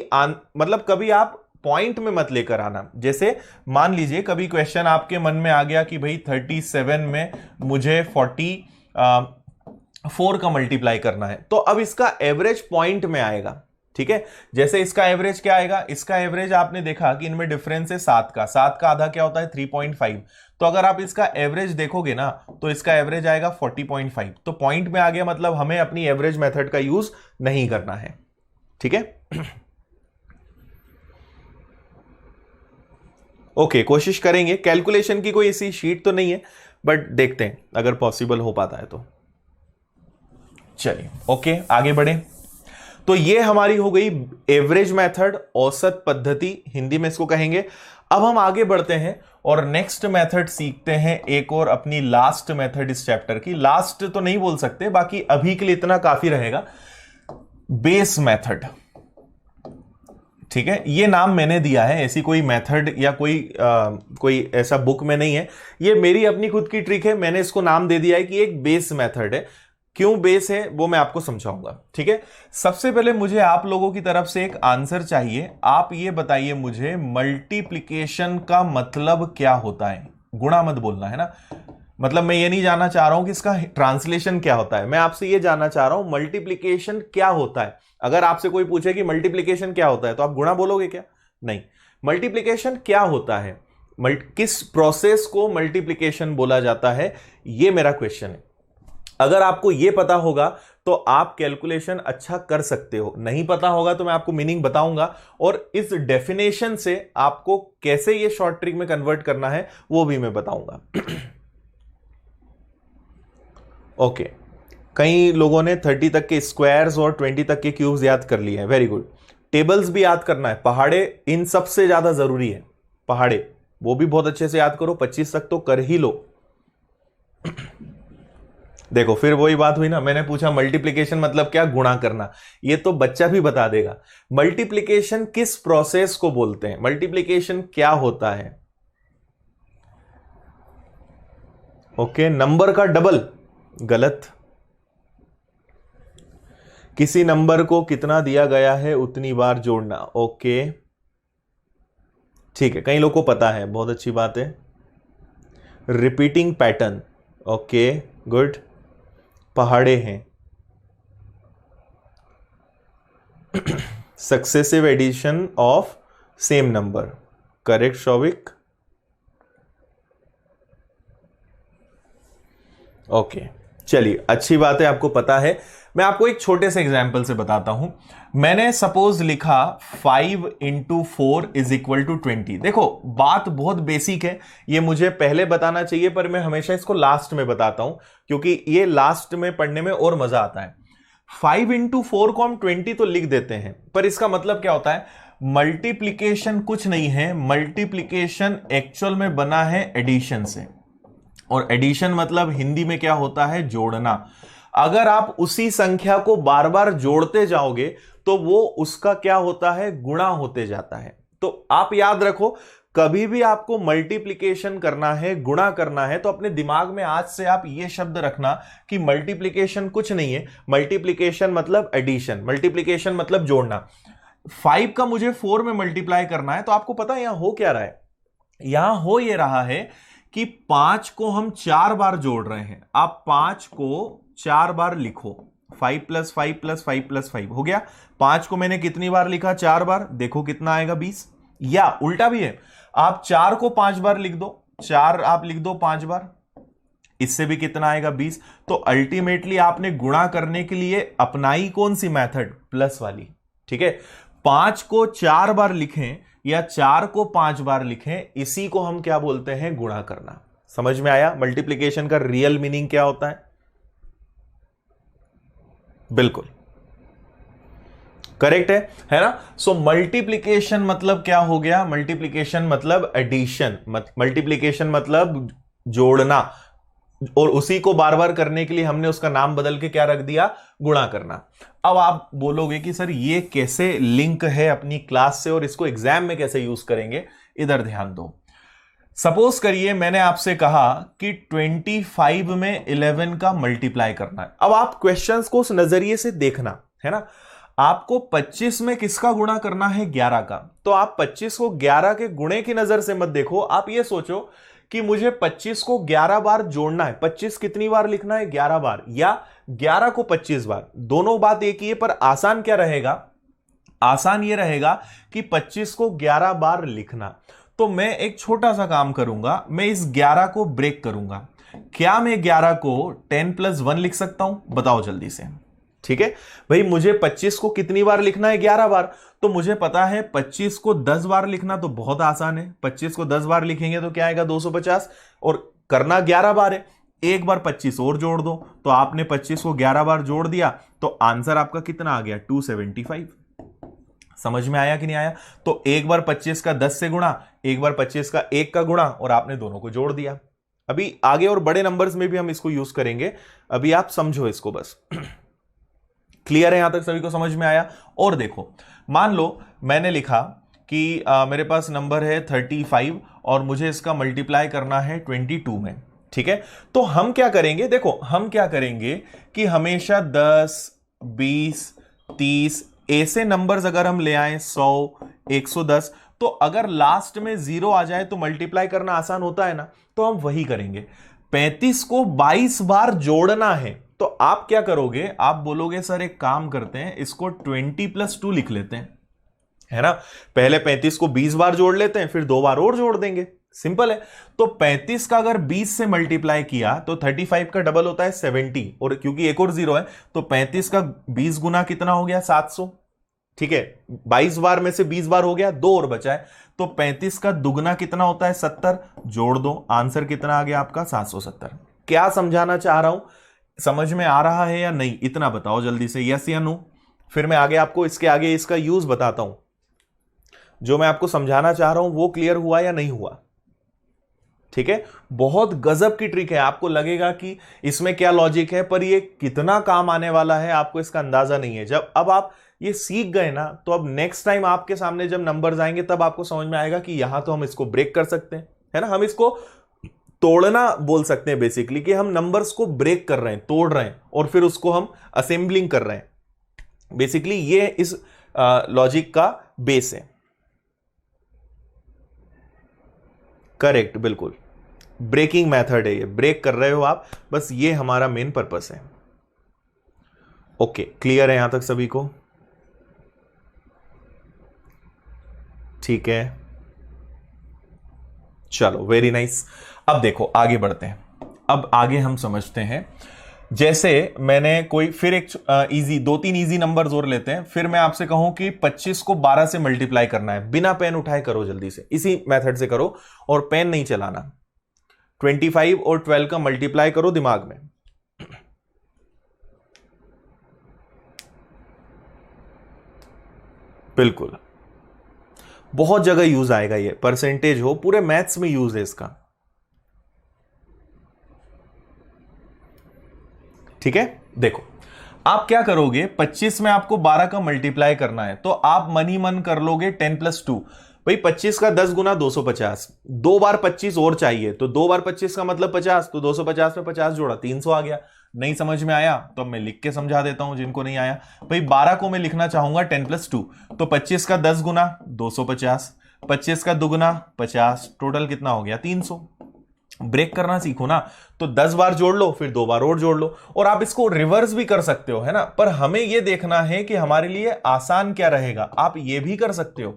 मतलब कभी आप पॉइंट में मत लेकर आना। जैसे मान लीजिए कभी क्वेश्चन आपके मन में आ गया कि भाई 37 में मुझे 44 का मल्टीप्लाई करना है, तो अब इसका एवरेज पॉइंट में आएगा। ठीक है, जैसे इसका एवरेज क्या आएगा, इसका एवरेज आपने देखा कि इनमें डिफरेंस है 7 का, 7 का आधा क्या होता है, 3.5। तो अगर आप इसका एवरेज देखोगे ना तो इसका एवरेज आएगा 40.5। तो पॉइंट में आ गया, मतलब हमें अपनी एवरेज मेथड का यूज नहीं करना है। ठीक है, ओके, कोशिश करेंगे। कैलकुलेशन की कोई ऐसी शीट तो नहीं है, बट देखते हैं अगर पॉसिबल हो पाता है तो। चलिए, ओके, आगे बढ़े। तो ये हमारी हो गई एवरेज मेथड, औसत पद्धति हिंदी में इसको कहेंगे। अब हम आगे बढ़ते हैं और नेक्स्ट मेथड सीखते हैं, एक और अपनी लास्ट मेथड इस चैप्टर की। लास्ट तो नहीं बोल सकते, बाकी अभी के लिए इतना काफी रहेगा, बेस मेथड। ठीक है, ये नाम मैंने दिया है, ऐसी कोई मेथड या कोई ऐसा बुक में नहीं है, ये मेरी अपनी खुद की ट्रिक है, मैंने इसको नाम दे दिया है कि एक बेस मेथड है। क्यों बेस है वो मैं आपको समझाऊंगा। ठीक है, सबसे पहले मुझे आप लोगों की तरफ से एक आंसर चाहिए। आप ये बताइए मुझे, मल्टीप्लिकेशन का मतलब क्या होता है। गुणा मत बोलना है ना, मतलब मैं ये नहीं जानना चाह रहा हूं कि इसका ट्रांसलेशन क्या होता है, मैं आपसे ये जानना चाह रहा हूं मल्टीप्लिकेशन क्या होता है। अगर आपसे कोई पूछे कि मल्टीप्लिकेशन क्या होता है तो आप गुणा बोलोगे क्या, नहीं। मल्टीप्लिकेशन क्या होता है, किस प्रोसेस को मल्टीप्लिकेशन बोला जाता है, ये मेरा क्वेश्चन है। अगर आपको यह पता होगा तो आप कैलकुलेशन अच्छा कर सकते हो, नहीं पता होगा तो मैं आपको मीनिंग बताऊंगा, और इस डेफिनेशन से आपको कैसे ये शॉर्ट ट्रिक में कन्वर्ट करना है वो भी मैं बताऊंगा। ओके, कई लोगों ने 30 तक के स्क्वायर्स और 20 तक के क्यूब्स याद कर लिए हैं, वेरी गुड। टेबल्स भी याद करना है, पहाड़े इन सबसे ज्यादा जरूरी है, पहाड़े वो भी बहुत अच्छे से याद करो, 25 तक तो कर ही लो। देखो फिर वही बात हुई ना, मैंने पूछा मल्टीप्लिकेशन मतलब क्या, गुणा करना, ये तो बच्चा भी बता देगा। मल्टीप्लिकेशन किस प्रोसेस को बोलते हैं, मल्टीप्लिकेशन क्या होता है। ओके, नंबर का डबल, गलत। किसी नंबर को कितना दिया गया है उतनी बार जोड़ना, ओके ठीक है, कई लोगों को पता है, बहुत अच्छी बात है। Repeating pattern, okay good. पहाड़े हैं। Successive addition of same number, correct Shouvik. Okay, चलिए अच्छी बात है, आपको पता है। मैं आपको एक छोटे से एग्जाम्पल से बताता हूं। मैंने सपोज लिखा 5 इंटू 4 इज इक्वल टू 20। देखो बात बहुत बेसिक है, ये मुझे पहले बताना चाहिए पर मैं हमेशा इसको लास्ट में बताता हूं क्योंकि ये लास्ट में पढ़ने में और मजा आता है। 5 इंटू 4 को हम 20 तो लिख देते हैं, पर इसका मतलब क्या होता है? मल्टीप्लीकेशन कुछ नहीं है, मल्टीप्लीकेशन एक्चुअल में बना है एडिशन से, और एडिशन मतलब हिंदी में क्या होता है? जोड़ना। अगर आप उसी संख्या को बार बार जोड़ते जाओगे तो वो उसका क्या होता है? गुणा होते जाता है। तो आप याद रखो, कभी भी आपको मल्टीप्लिकेशन करना है, गुणा करना है, तो अपने दिमाग में आज से आप ये शब्द रखना कि मल्टीप्लिकेशन कुछ नहीं है, मल्टीप्लिकेशन मतलब एडिशन, मल्टीप्लिकेशन मतलब जोड़ना। 5 का मुझे 4 में मल्टीप्लाई करना है, तो आपको पता है यहां हो क्या रहा है? यहां हो ये रहा है कि 5 को हम 4 बार जोड़ रहे हैं। आप 5 को 4 बार लिखो, 5 प्लस 5 प्लस 5 प्लस 5 हो गया। 5 को मैंने कितनी बार लिखा? 4 बार। देखो कितना आएगा? 20। या उल्टा भी है, आप 4 को 5 बार लिख दो, 4 आप लिख दो 5 बार, इससे भी कितना आएगा? 20। तो अल्टीमेटली आपने गुणा करने के लिए अपनाई कौन सी मेथड? प्लस वाली। ठीक है, 5 को 4 बार लिखें या 4 को 5 बार लिखें, इसी को हम क्या बोलते हैं? गुणा करना। समझ में आया मल्टीप्लिकेशन का रियल मीनिंग क्या होता है? बिल्कुल करेक्ट है ना? सो मल्टीप्लिकेशन मतलब क्या हो गया? मल्टीप्लिकेशन मतलब एडिशन, मल्टीप्लिकेशन मतलब जोड़ना, और उसी को बार बार करने के लिए हमने उसका नाम बदल के क्या रख दिया? गुणा करना। अब आप बोलोगे कि सर ये कैसे लिंक है अपनी क्लास से और इसको एग्जाम में कैसे यूज करेंगे? इधर ध्यान दो। सपोज करिए मैंने आपसे कहा कि 25 में 11 का मल्टीप्लाई करना है। अब आप क्वेश्चंस को उस नजरिए से देखना है ना। आपको 25 में किसका गुणा करना है? 11 का। तो आप 25 को 11 के गुणे की नजर से मत देखो, आप ये सोचो कि मुझे 25 को 11 बार जोड़ना है। 25 कितनी बार लिखना है? 11 बार, या 11 को 25 बार। दोनों बात एक ही है, पर आसान क्या रहेगा? आसान ये रहेगा कि 25 को 11 बार लिखना। तो मैं एक छोटा सा काम करूंगा, मैं इस 11 को ब्रेक करूंगा। क्या मैं 11 को 10 प्लस 1 लिख सकता हूं? बताओ जल्दी से। ठीक है भाई, मुझे 25 को कितनी बार लिखना है? 11 बार। तो मुझे पता है 25 को 10 बार लिखना तो बहुत आसान है। 25 को 10 बार लिखेंगे तो क्या आएगा? 250, और करना 11 बार है। एक बार 25 और जोड़ दो, तो आपने 25 को 11 बार जोड़ दिया, तो आंसर आपका कितना आ गया? 275। समझ में आया कि नहीं आया? तो एक बार 25 का 10 से गुणा, एक बार 25 का 1 का गुणा, और आपने दोनों को जोड़ दिया। अभी आगे और बड़े नंबर्स में भी हम इसको यूज करेंगे, अभी आप समझो इसको बस। क्लियर है? यहां तक सभी को समझ में आया? और देखो, मान लो मैंने लिखा कि मेरे पास नंबर है 35 और मुझे इसका मल्टीप्लाई करना है 22 में। ठीक है, तो हम क्या करेंगे? देखो हम क्या करेंगे कि हमेशा 10, 20, 30 ऐसे नंबर्स अगर हम ले आए, 100, 110, तो अगर लास्ट में 0 आ जाए तो मल्टीप्लाई करना आसान होता है ना, तो हम वही करेंगे। 35 को 22 बार जोड़ना है, तो आप क्या करोगे? आप बोलोगे सर एक काम करते हैं, इसको 20 प्लस 2 लिख लेते हैं, है ना। पहले 35 को 20 बार जोड़ लेते हैं, फिर 2 बार और जोड़ देंगे, सिंपल है। तो 35 का अगर 20 से मल्टीप्लाई किया तो 35 का डबल होता है 70, और क्योंकि एक और 0 है तो 35 का 20 गुना कितना हो गया? 700। ठीक है, 22 बार में से 20 बार हो गया, 2 और बचा है, तो 35 का दुगना कितना होता है? 70। जोड़ दो, आंसर कितना आ गया आपका? 770। क्या समझाना चाह रहा हूं? समझ में आ रहा है या नहीं? इतना बताओ जल्दी से, यस या नो। फिर मैं आगे आपको इसके आगे इसका यूज बताता हूं। जो मैं आपको समझाना चाह रहा हूं वो क्लियर हुआ या नहीं हुआ? ठीक है, बहुत गजब की ट्रिक है। आपको लगेगा कि इसमें क्या लॉजिक है, पर ये कितना काम आने वाला है आपको इसका अंदाजा नहीं है। जब अब आप ये सीख गए ना, तो अब नेक्स्ट टाइम आपके सामने जब नंबर्स आएंगे तब आपको समझ में आएगा कि यहां तो हम इसको ब्रेक कर सकते हैं, है ना। हम इसको तोड़ना बोल सकते हैं बेसिकली, कि हम नंबर्स को ब्रेक कर रहे हैं, तोड़ रहे हैं, और फिर उसको हम असेंबलिंग कर रहे हैं। बेसिकली ये इस लॉजिक का बेस है। करेक्ट, बिल्कुल ब्रेकिंग मेथड है ये, ब्रेक कर रहे हो आप, बस ये हमारा मेन पर्पस है। ओके, क्लियर है यहां तक सभी को? ठीक है, चलो वेरी नाइस। अब देखो आगे बढ़ते हैं। अब आगे हम समझते हैं, जैसे मैंने कोई फिर एक इजी, दो तीन इजी नंबर्स और लेते हैं, फिर मैं आपसे कहूं कि 25 को 12 से मल्टीप्लाई करना है, बिना पेन उठाए करो, जल्दी से इसी मेथड से करो और पेन नहीं चलाना। 25 और 12 का मल्टीप्लाई करो दिमाग में। बिल्कुल, बहुत जगह यूज आएगा ये, परसेंटेज हो, पूरे मैथ्स में यूज है इसका। ठीक है, देखो आप क्या करोगे, 25 में आपको 12 का मल्टीप्लाई करना है, तो आप मन ही मन कर लोगे 10+2। भाई 25 का 10 गुना 250, दो बार 25 और चाहिए, तो दो बार 25 का मतलब 50, तो 250 में 50 जोड़ा 300 आ गया। नहीं समझ में आया तो अब मैं लिख के समझा देता हूं जिनको नहीं आया। भाई 12 को मैं लिखना चाहूंगा 10+2, तो 25 का 10 गुना 250, 25 का दुगुना 50, टोटल कितना हो गया 300। ब्रेक करना सीखो ना, तो 10 बार जोड़ लो, फिर दो बार और जोड़ लो, और आप इसको रिवर्स भी कर सकते हो, है ना, पर हमें यह देखना है कि हमारे लिए आसान क्या रहेगा। आप ये भी कर सकते हो,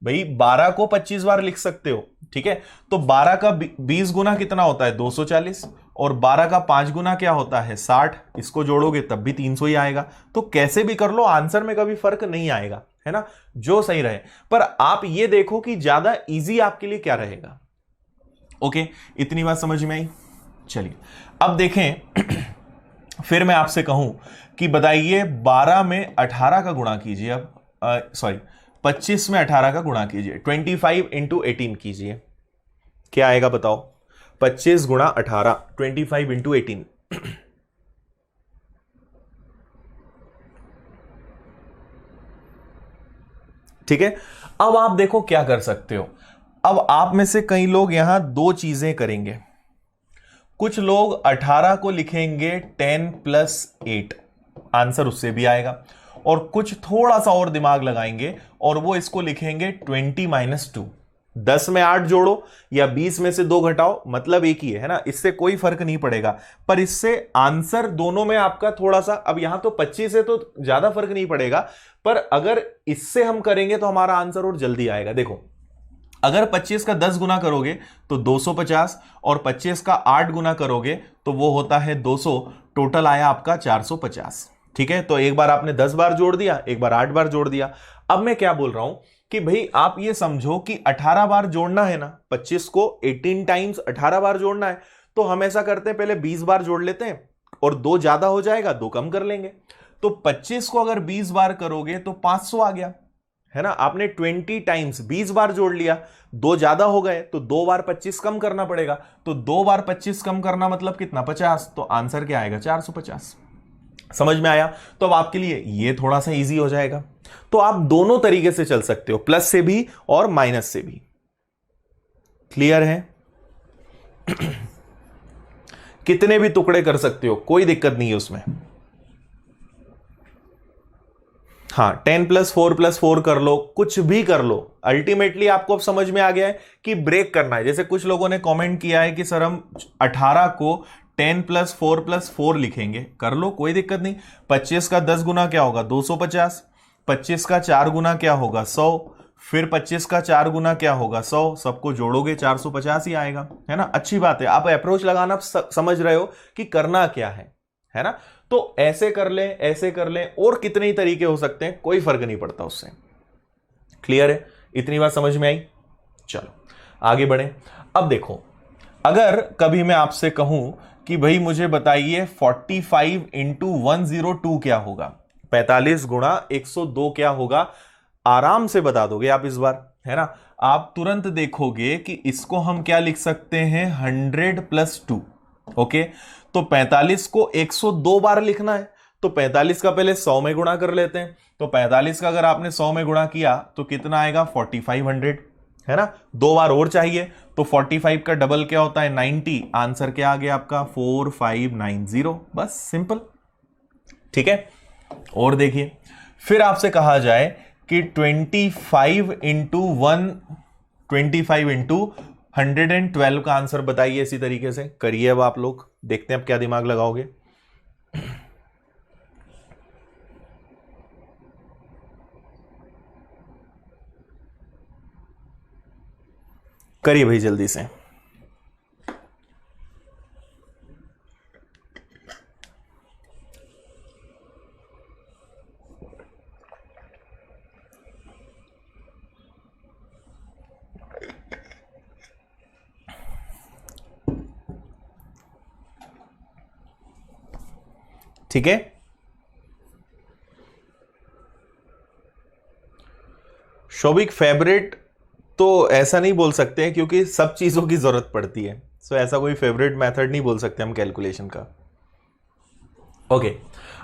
भाई 12 को 25 बार लिख सकते हो, ठीक है, तो 12 का 20 गुना कितना होता है 240, और 12 का 5 गुना क्या होता है 60, इसको जोड़ोगे तब भी 300 ही आएगा। तो कैसे भी कर लो, आंसर में कभी फर्क नहीं आएगा, है ना, जो सही रहे। पर आप ये देखो कि ज्यादा इजी आपके लिए क्या रहेगा। ओके, इतनी बात समझ में आई। चलिए अब देखें फिर मैं आपसे कहूं कि बताइए 12 में 18 का गुणा कीजिए, अब सॉरी 25 में 18 का गुणा कीजिए, 25 इंटू 18 कीजिए, क्या आएगा बताओ। 25 गुणा 18, 25 इंटू 18। ठीक है, अब आप देखो क्या कर सकते हो। अब आप में से कई लोग यहां दो चीजें करेंगे, कुछ लोग 18 को लिखेंगे 10+8, आंसर उससे भी आएगा, और कुछ थोड़ा सा और दिमाग लगाएंगे और वो इसको लिखेंगे 20-2। 10 में 8 जोड़ो या 20 में से 2 घटाओ, मतलब एक ही है ना, इससे कोई फर्क नहीं पड़ेगा, पर इससे आंसर दोनों में आपका थोड़ा सा, अब यहां तो 25 है तो ज्यादा फर्क नहीं पड़ेगा, पर अगर इससे हम करेंगे तो हमारा आंसर और जल्दी आएगा। देखो अगर 25 का 10 गुना करोगे तो 250, और 25 का 8 गुना करोगे तो वो होता है 200, टोटल आया आपका 450। ठीक है, तो एक बार आपने 10 बार जोड़ दिया, एक बार 8 बार जोड़ दिया। अब मैं क्या बोल रहा हूं कि भाई आप ये समझो कि 18 बार जोड़ना है ना, 25 को 18 टाइम्स 18 बार जोड़ना है, तो हम ऐसा करते हैं पहले 20 बार जोड़ लेते हैं, और दो ज्यादा हो जाएगा, दो कम कर लेंगे। तो 25 को अगर 20 बार करोगे तो 500 आ गया, है ना, आपने 20 टाइम्स 20 बार जोड़ लिया, दो ज्यादा हो गए तो दो बार 25 कम करना पड़ेगा, तो दो बार 25 कम करना मतलब कितना 50, तो आंसर क्या आएगा 450। समझ में आया, तो अब आपके लिए ये थोड़ा सा इजी हो जाएगा। तो आप दोनों तरीके से चल सकते हो, प्लस से भी और माइनस से भी। क्लियर है? कितने भी टुकड़े कर सकते हो, कोई दिक्कत नहीं है उसमें। हाँ 10+4+4 कर लो, कुछ भी कर लो, अल्टीमेटली आपको अब समझ में आ गया है कि ब्रेक करना है। जैसे कुछ लोगों ने कमेंट किया है कि सर हम 18 को 10+4+4 लिखेंगे, कर लो कोई दिक्कत नहीं। 25 का 10 गुना क्या होगा 250, 25 का 4 गुना क्या होगा 100, फिर 25 का 4 गुना क्या होगा 100, सबको जोड़ोगे 450 ही आएगा, है ना। अच्छी बात है, आप अप्रोच लगाना समझ रहे हो कि करना क्या है ना। तो ऐसे कर लें, ऐसे कर लें, और कितने ही तरीके हो सकते हैं, कोई फर्क नहीं पड़ता उससे। क्लियर है? इतनी बात समझ में आई। चलो आगे बढ़े। अब देखो अगर कभी मैं आपसे कहूं कि भाई मुझे बताइए 45 इंटू 102 क्या होगा, 45 गुणा 102 क्या होगा, आराम से बता दोगे आप इस बार, है ना। आप तुरंत देखोगे कि इसको हम क्या लिख सकते हैं 100+2। ओके, तो 45 को 102 बार लिखना है, तो 45 का पहले 100 में गुणा कर लेते हैं, तो 45 का अगर आपने 100 में गुणा किया तो कितना आएगा 4500, है ना। दो बार और चाहिए, तो 45 का डबल क्या होता है 90, आंसर क्या आ गया आपका 4590, बस सिंपल। ठीक है, और देखिए फिर आपसे कहा जाए कि 25 इंटू 25 इंटू 112 का आंसर बताइए, इसी तरीके से करिए। अब आप लोग देखते हैं अब क्या दिमाग लगाओगे। करिए भाई जल्दी से। ठीक है, शोभिक फेवरेट तो ऐसा नहीं बोल सकते हैं क्योंकि सब चीजों की जरूरत पड़ती है, सो ऐसा कोई फेवरेट मेथड नहीं बोल सकते हम कैलकुलेशन का। ओके,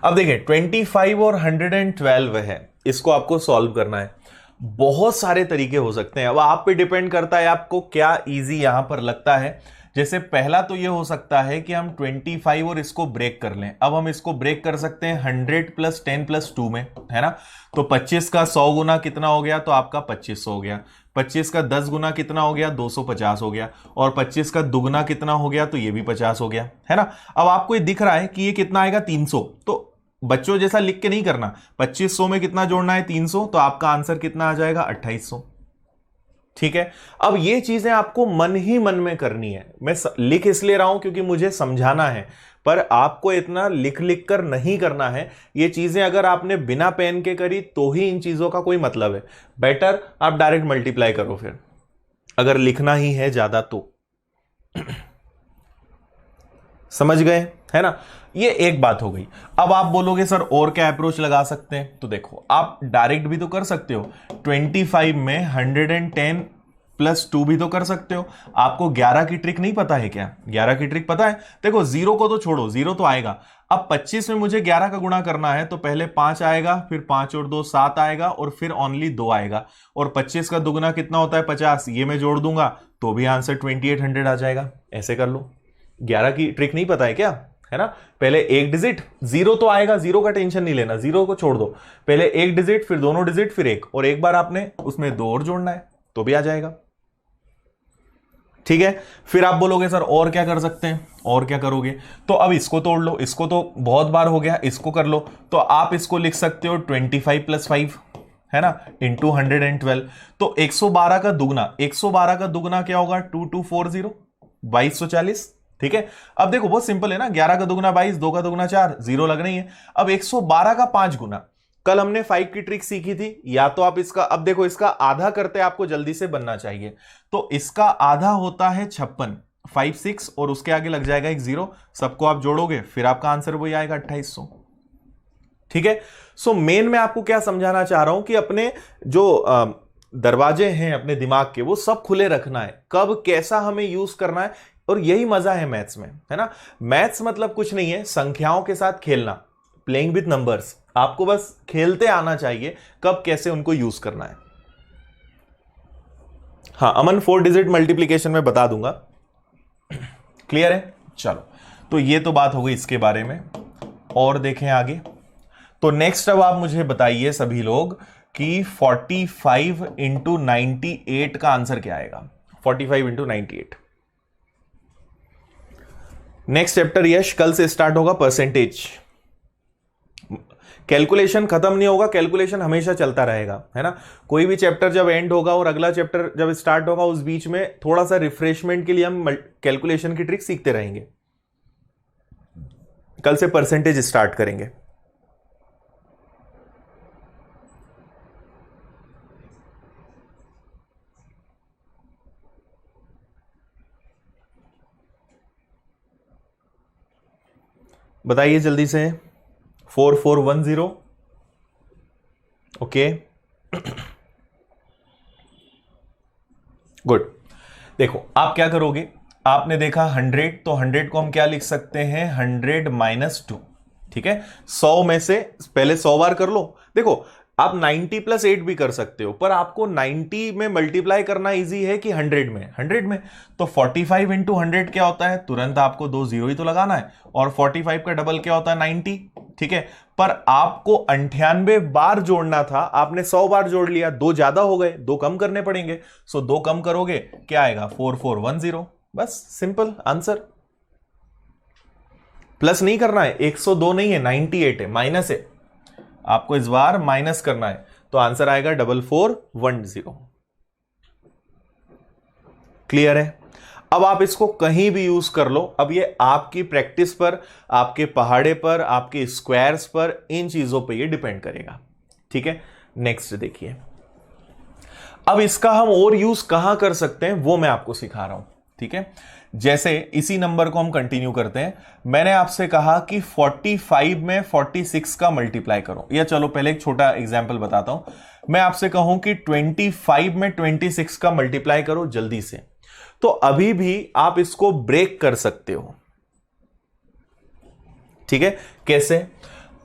अब देखिए 25 और 112 है, इसको आपको सॉल्व करना है। बहुत सारे तरीके हो सकते हैं, अब आप पे डिपेंड करता है आपको क्या इजी यहां पर लगता है। जैसे पहला तो ये हो सकता है कि हम 25 और इसको ब्रेक कर लें। अब हम इसको ब्रेक कर सकते हैं 100 + 10 + 2 में, है ना। तो 25 का 100 गुना कितना हो गया, तो आपका 2500 हो गया। 25 का 10 गुना कितना हो गया, 250 हो गया। और 25 का दुगना कितना हो गया, तो ये भी 50 हो गया, है ना। अब आपको ये दिख रहा है कि ये कितना आएगा, 300। तो बच्चों जैसा लिख के नहीं करना, 2500 में कितना जोड़ना है, 300, तो आपका आंसर कितना आ जाएगा, 2800। ठीक है, अब ये चीजें आपको मन ही मन में करनी है। मैं लिख इसलिए रहा हूं क्योंकि मुझे समझाना है, पर आपको इतना लिख लिख कर नहीं करना है। ये चीजें अगर आपने बिना पेन के करी तो ही इन चीजों का कोई मतलब है। बेटर आप डायरेक्ट मल्टीप्लाई करो फिर, अगर लिखना ही है ज्यादा तो। समझ गए, है ना। ये एक बात हो गई। अब आप बोलोगे सर और क्या अप्रोच लगा सकते हैं, तो देखो आप डायरेक्ट भी तो कर सकते हो। 25 में 110 + 2 भी तो कर सकते हो। आपको 11 की ट्रिक नहीं पता है क्या, 11 की ट्रिक पता है। देखो जीरो को तो छोड़ो, जीरो तो आएगा। अब 25 में मुझे 11 का गुणा करना है, तो पहले 5 आएगा, फिर 5 और 2 7 आएगा, और फिर ओनली 2 आएगा। और 25 का दुगना कितना होता है, 50, ये मैं जोड़ दूंगा तो भी आंसर 2800 आ जाएगा। ऐसे कर लो। 11 की ट्रिक नहीं पता है क्या, है ना। पहले एक डिजिट, जीरो तो आएगा, जीरो का टेंशन नहीं लेना, जीरो को छोड़ दो। पहले एक डिजिट, फिर दोनों डिजिट, फिर एक, और एक बार आपने उसमें 2 और जोड़ना है तो भी आ जाएगा। ठीक है, फिर आप बोलोगे सर और क्या कर सकते हैं, और क्या करोगे, तो अब इसको तोड़ लो। इसको तो बहुत बार हो गया, इसको कर लो। तो आप इसको लिख सकते हो 25 + 5, है ना, इंटू 112। तो 112 का दुगना, 112 का दुगना क्या होगा, 2240, 2240। ठीक है, अब देखो बहुत सिंपल है ना, 11 का दुगना 22, 2 का दुगना 4, जीरो लगना ही है। अब 112 का 5 गुना, कल हमने 5 की ट्रिक सीखी थी, या तो आप इसका, अब देखो इसका आधा करते आपको जल्दी से बनना चाहिए, तो इसका आधा होता है 56, 5 6, और उसके आगे लग जाएगा एक जीरो, सबको आप जोड़ोगे फिर आपका आंसर वही आएगा 2800। ठीक है, सो मेन में आपको क्या समझाना चाह रहा हूं कि अपने जो दरवाजे हैं अपने दिमाग के, वो सब खुले रखना है, कब कैसा हमें यूज करना है। और यही मजा है मैथ्स में, है ना। मैथ्स मतलब कुछ नहीं है, संख्याओं के साथ खेलना, प्लेइंग विथ नंबर्स। आपको बस खेलते आना चाहिए कब कैसे उनको यूज करना है। हाँ अमन, 4 डिजिट मल्टीप्लीकेशन में बता दूंगा। क्लियर है, चलो। तो ये तो बात हो गई इसके बारे में, और देखें आगे। तो नेक्स्ट अब आप मुझे बताइए सभी लोग कि 45 × 98 का आंसर क्या आएगा। 45 × 98। नेक्स्ट चैप्टर यश कल से स्टार्ट होगा, परसेंटेज। कैलकुलेशन खत्म नहीं होगा, कैलकुलेशन हमेशा चलता रहेगा, है ना। कोई भी चैप्टर जब एंड होगा और अगला चैप्टर जब स्टार्ट होगा, उस बीच में थोड़ा सा रिफ्रेशमेंट के लिए हम कैलकुलेशन की ट्रिक सीखते रहेंगे। कल से परसेंटेज स्टार्ट करेंगे। बताइए जल्दी से। 4410। Okay, good. देखो आप क्या करोगे, आपने देखा 100, तो 100 को हम क्या लिख सकते हैं, 100 - 2। ठीक है, 100 में से पहले 100 बार कर लो। देखो आप 90 + 8 भी कर सकते हो, पर आपको 90 में मल्टीप्लाई करना इजी है कि 100 में, 100 में। तो 45 × 100 क्या होता है, तुरंत आपको 2 जीरो ही तो लगाना है, और 45 का डबल क्या होता है, 90। ठीक है, पर आपको 98 बार जोड़ना था, आपने 100 बार जोड़ लिया, 2 ज्यादा हो गए, 2 कम करने पड़ेंगे। सो 2 कम करोगे क्या आएगा, 4410। बस सिंपल आंसर। प्लस नहीं करना है, 102 नहीं है, 98 है, माइनस है, आपको इस बार माइनस करना है, तो आंसर आएगा 4410। क्लियर है? अब आप इसको कहीं भी यूज कर लो, अब ये आपकी प्रैक्टिस पर, आपके पहाड़े पर, आपके स्क्वायर्स पर, इन चीजों पे ये डिपेंड करेगा। ठीक है, नेक्स्ट देखिए। अब इसका हम और यूज कहां कर सकते हैं वो मैं आपको सिखा रहा हूं। ठीक है, जैसे इसी नंबर को हम कंटिन्यू करते हैं। मैंने आपसे कहा कि 45 में 46 का मल्टीप्लाई करो, या चलो पहले एक छोटा एग्जांपल बताता हूं। मैं आपसे कहूं कि 25 में 26 का मल्टीप्लाई करो जल्दी से, तो अभी भी आप इसको ब्रेक कर सकते हो। ठीक है, कैसे?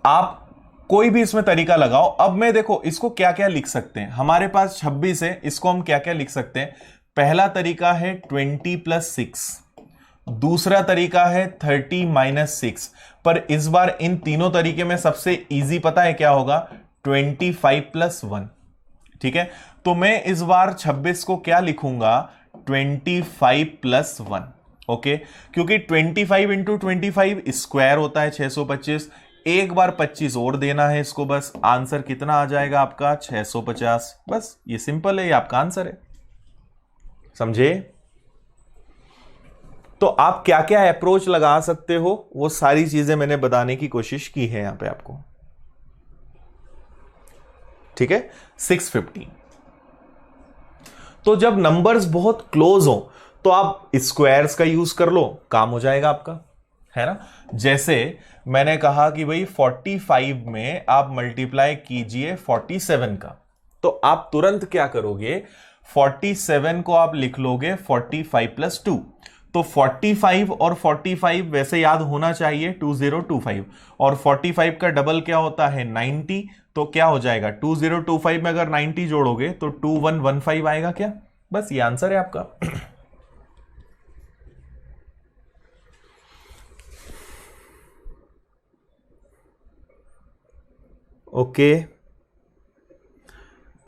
आप कोई भी इसमें तरीका लगाओ। अब मैं देखो इसको क्या क्या लिख सकते हैं, हमारे पास 26 है, इसको हम क्या क्या लिख सकते हैं। पहला तरीका है 20 + 6, दूसरा तरीका है 30 - 6, पर इस बार इन तीनों तरीके में सबसे इजी पता है क्या होगा? 25 + 1। ठीक है, तो मैं इस बार 26 को क्या लिखूंगा? 25 + 1। ओके, क्योंकि 25 × 25 स्क्वायर होता है 625, एक बार 25 और देना है इसको, बस आंसर कितना आ जाएगा आपका? 650। बस ये सिंपल है, ये आपका आंसर है। समझे? तो आप क्या क्या अप्रोच लगा सकते हो वो सारी चीजें मैंने बताने की कोशिश की है यहां पे आपको। ठीक है, 650। तो जब नंबर्स बहुत क्लोज हो तो आप स्क्वायर्स का यूज कर लो, काम हो जाएगा आपका, है ना? जैसे मैंने कहा कि भाई 45 में आप मल्टीप्लाई कीजिए 47 का, तो आप तुरंत क्या करोगे? 47 को आप लिख लोगे 45 + 2। तो 45 और 45 वैसे याद होना चाहिए 2025, और 45 का डबल क्या होता है? 90। तो क्या हो जाएगा? 2025 में अगर 90 जोड़ोगे तो 2115 आएगा क्या? बस ये आंसर है आपका। ओके,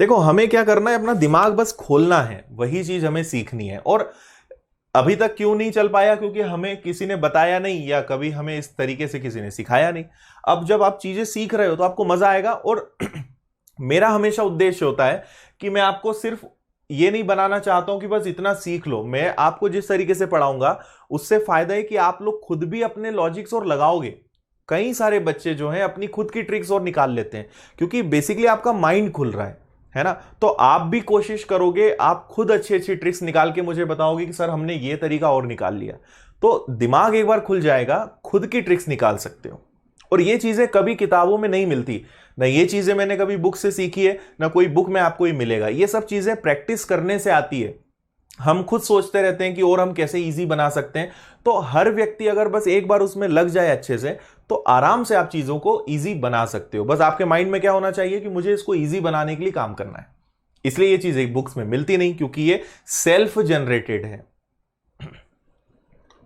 देखो हमें क्या करना है, अपना दिमाग बस खोलना है, वही चीज हमें सीखनी है। और अभी तक क्यों नहीं चल पाया? क्योंकि हमें किसी ने बताया नहीं, या कभी हमें इस तरीके से किसी ने सिखाया नहीं। अब जब आप चीजें सीख रहे हो तो आपको मजा आएगा। और मेरा हमेशा उद्देश्य होता है कि मैं आपको सिर्फ ये नहीं बनाना चाहता हूं कि बस इतना सीख लो। मैं आपको जिस तरीके से पढ़ाऊंगा उससे फायदा है कि आप लोग खुद भी अपने लॉजिक्स और लगाओगे। कई सारे बच्चे जो हैं अपनी खुद की ट्रिक्स और निकाल लेते हैं, क्योंकि बेसिकली आपका माइंड खुल रहा है ना? तो आप भी कोशिश करोगे, आप खुद अच्छी अच्छी ट्रिक्स निकाल के मुझे बताओगे कि सर हमने ये तरीका और निकाल लिया, तो दिमाग एक बार खुल जाएगा, खुद की ट्रिक्स निकाल सकते हो। और ये चीजें कभी किताबों में नहीं मिलती, ना ये चीजें मैंने कभी बुक से सीखी है, ना कोई बुक में आपको ही मिलेगा। ये सब चीजें प्रैक्टिस करने से आती है। हम खुद सोचते रहते हैं कि और हम कैसे इजी बना सकते हैं, तो हर व्यक्ति अगर बस एक बार उसमें लग जाए अच्छे से, तो आराम से आप चीजों को इजी बना सकते हो। बस आपके माइंड में क्या होना चाहिए कि मुझे इसको इजी बनाने के लिए काम करना है। इसलिए ये चीजें बुक्स में मिलती नहीं, क्योंकि ये सेल्फ जनरेटेड है।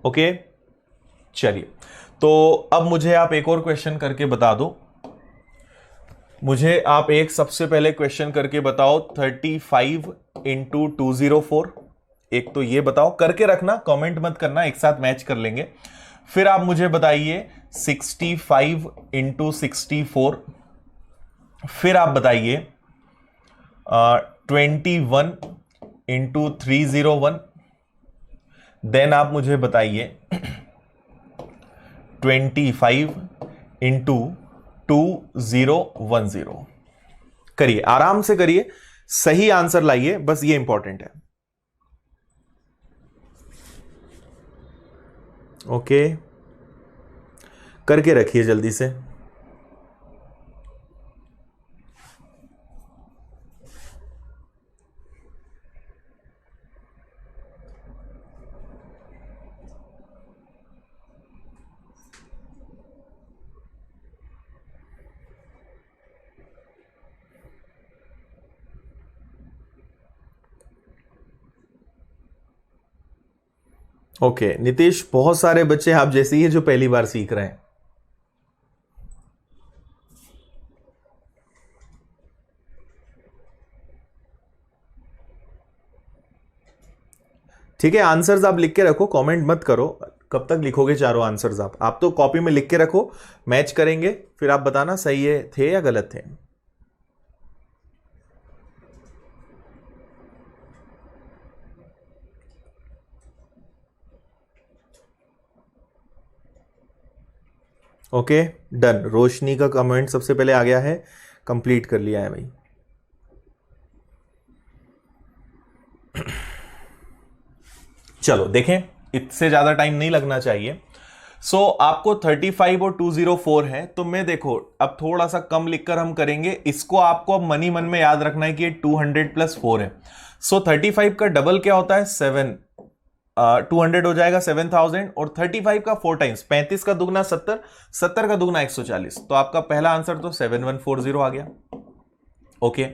ओके, चलिए, तो अब मुझे आप एक और क्वेश्चन करके बता दो। मुझे आप एक सबसे पहले क्वेश्चन करके बताओ, 35 × 204। एक तो ये बताओ, करके रखना, कमेंट मत करना, एक साथ मैच कर लेंगे। फिर आप मुझे बताइए 65 × 64। फिर आप बताइए 21 × 301। देन आप मुझे बताइए 25 × 2010। करिए, आराम से करिए, सही आंसर लाइए, बस ये इंपॉर्टेंट है। ओके, करके रखिए जल्दी से। ओके, नीतीश, बहुत सारे बच्चे आप जैसे ही है जो पहली बार सीख रहे हैं। ठीक है, आंसर्स आप लिख के रखो, कमेंट मत करो। कब तक लिखोगे चारों आंसर्स? आप तो कॉपी में लिख के रखो, मैच करेंगे, फिर आप बताना सही है थे या गलत थे। Okay done. रोशनी का कमेंट सबसे पहले आ गया है, कंप्लीट कर लिया है भाई। चलो देखें, इससे ज्यादा टाइम नहीं लगना चाहिए। सो आपको 35 और 204 है, तो मैं देखो अब थोड़ा सा कम लिखकर हम करेंगे इसको। आपको अब मनी मन में याद रखना है कि ये 200 प्लस 4 है। सो 35 का डबल क्या होता है 7, 200 हो जाएगा 7000, और 35 का 4 टाइम्स 35 का दुगना 70, 70 का दुगना 140। तो आपका पहला आंसर तो 7140 आ गया। ओके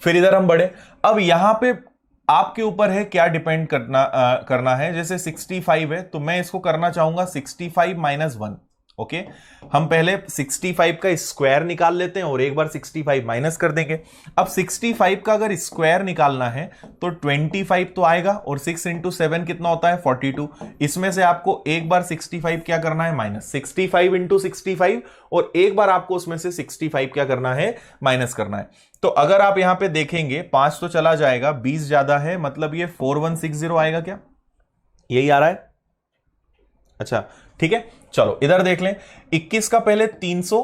फिर इधर हम बढ़े। अब यहां पे आपके ऊपर है क्या डिपेंड करना है। जैसे 65 है तो मैं इसको करना चाहूंगा 65 माइनस 1। ओके हम पहले 65 का स्क्वायर निकाल लेते हैं और एक बार 65 माइनस कर देंगे। अब 65 का अगर स्क्वायर निकालना है तो 25 तो आएगा, और 6 इंटू 7 कितना होता है 42। इसमें से आपको एक बार 65 क्या करना है माइनस, 65 इंटू 65, और एक बार आपको उसमें से 65 क्या करना है माइनस करना है। तो अगर आप यहां पे देखेंगे 5 तो चला जाएगा, 20 ज्यादा है, मतलब ये 4160 आएगा। क्या यही आ रहा है? अच्छा ठीक है, चलो इधर देख लें। 21 का पहले 300,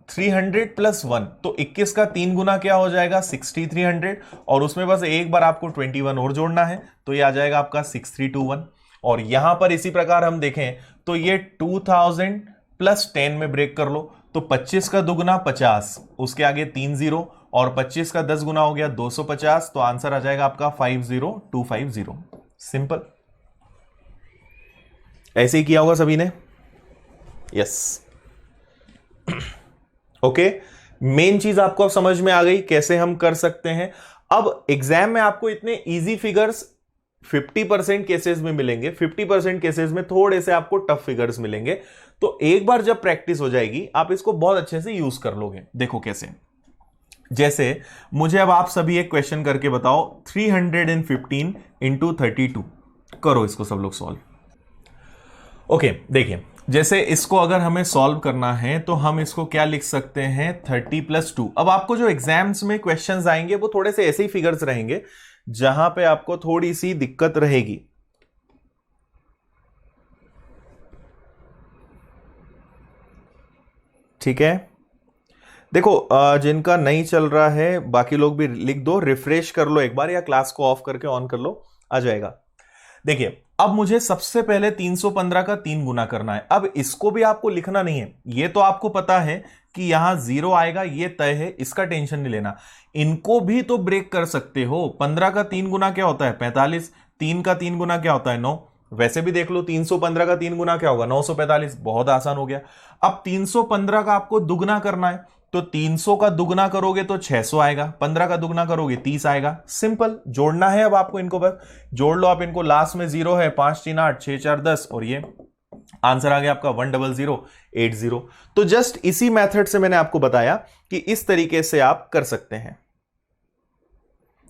300 प्लस 1, तो 21 का 3 गुना क्या हो जाएगा 6300, और उसमें बस एक बार आपको 21 और जोड़ना है, तो ये आ जाएगा आपका 6321। और यहां पर इसी प्रकार हम देखें तो ये 2000 प्लस 10 में ब्रेक कर लो, तो 25 का दुगना 50, उसके आगे 3 0, और 25 का 10 गुना हो गया 250, तो आंसर आ जाएगा आपका 50250। सिंपल। ऐसे ही किया होगा सभी ने। यस ओके मेन चीज आपको अब समझ में आ गई कैसे हम कर सकते हैं। अब एग्जाम में आपको इतने इजी फिगर्स 50% केसेस में मिलेंगे, 50% केसेस में थोड़े से आपको टफ फिगर्स मिलेंगे। तो एक बार जब प्रैक्टिस हो जाएगी आप इसको बहुत अच्छे से यूज कर लोगे। देखो कैसे, जैसे मुझे अब आप सभी एक क्वेश्चन करके बताओ, 315 इंटू 32 करो इसको सब लोग सॉल्व। ओके देखिए, जैसे इसको अगर हमें सॉल्व करना है तो हम इसको क्या लिख सकते हैं 30 प्लस 2। अब आपको जो एग्जाम्स में क्वेश्चंस आएंगे वो थोड़े से ऐसे ही फिगर्स रहेंगे जहां पे आपको थोड़ी सी दिक्कत रहेगी। ठीक है, देखो जिनका नहीं चल रहा है बाकी लोग भी लिख दो, रिफ्रेश कर लो एक बार, या क्लास को ऑफ करके ऑन कर लो, आ जाएगा। देखिए अब मुझे सबसे पहले 315 का 3 गुना करना है। अब इसको भी आपको लिखना नहीं है, ये तो आपको पता है कि यहां 0 आएगा, ये तय है, इसका टेंशन नहीं लेना। इनको भी तो ब्रेक कर सकते हो। 15 का 3 गुना क्या होता है 45, 3 का 3 गुना क्या होता है 9। वैसे भी देख लो 315 का 3 गुना क्या होगा 945, बहुत आसान हो गया। अब 315 का आपको दुगना करना है, तो 300 का दुगना करोगे तो 600 आएगा, 15 का दुगना करोगे 30 आएगा। सिंपल जोड़ना है अब आपको, इनको बस जोड़ लो आप इनको। लास्ट में 0 है, 5 3 8 6 4 10, और ये आंसर आ गया आपका 10080। तो जस्ट इसी मेथड से मैंने आपको बताया कि इस तरीके से आप कर सकते हैं।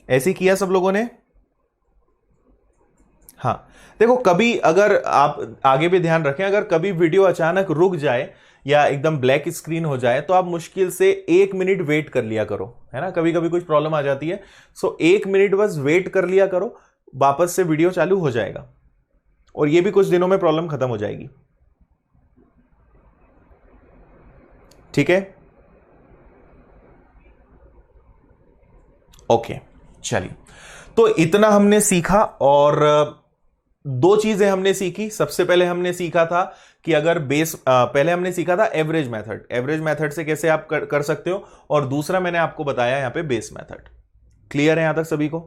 ऐसे किया सब लोगों ने? हाँ देखो, कभी अगर आप आगे भी ध्यान रखें, अगर कभी वीडियो अचानक रुक जाए या एकदम ब्लैक स्क्रीन हो जाए तो आप मुश्किल से 1 मिनट वेट कर लिया करो, है ना। कभी कभी कुछ प्रॉब्लम आ जाती है, सो 1 मिनट बस वेट कर लिया करो, वापस से वीडियो चालू हो जाएगा, और ये भी कुछ दिनों में प्रॉब्लम खत्म हो जाएगी। ठीक है, ओके चलिए, तो इतना हमने सीखा। और 2 चीजें हमने सीखी। सबसे पहले हमने सीखा था कि अगर पहले हमने सीखा था एवरेज मेथड, एवरेज मेथड से कैसे आप कर सकते हो, और दूसरा मैंने आपको बताया यहां पे बेस मेथड। क्लियर है यहां तक सभी को?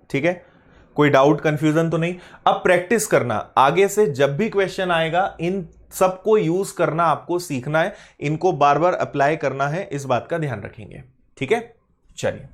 ठीक है, कोई डाउट कंफ्यूजन तो नहीं? अब प्रैक्टिस करना, आगे से जब भी क्वेश्चन आएगा इन सबको यूज करना आपको सीखना है, इनको बार बार अप्लाई करना है, इस बात का ध्यान रखेंगे। ठीक है, चलिए।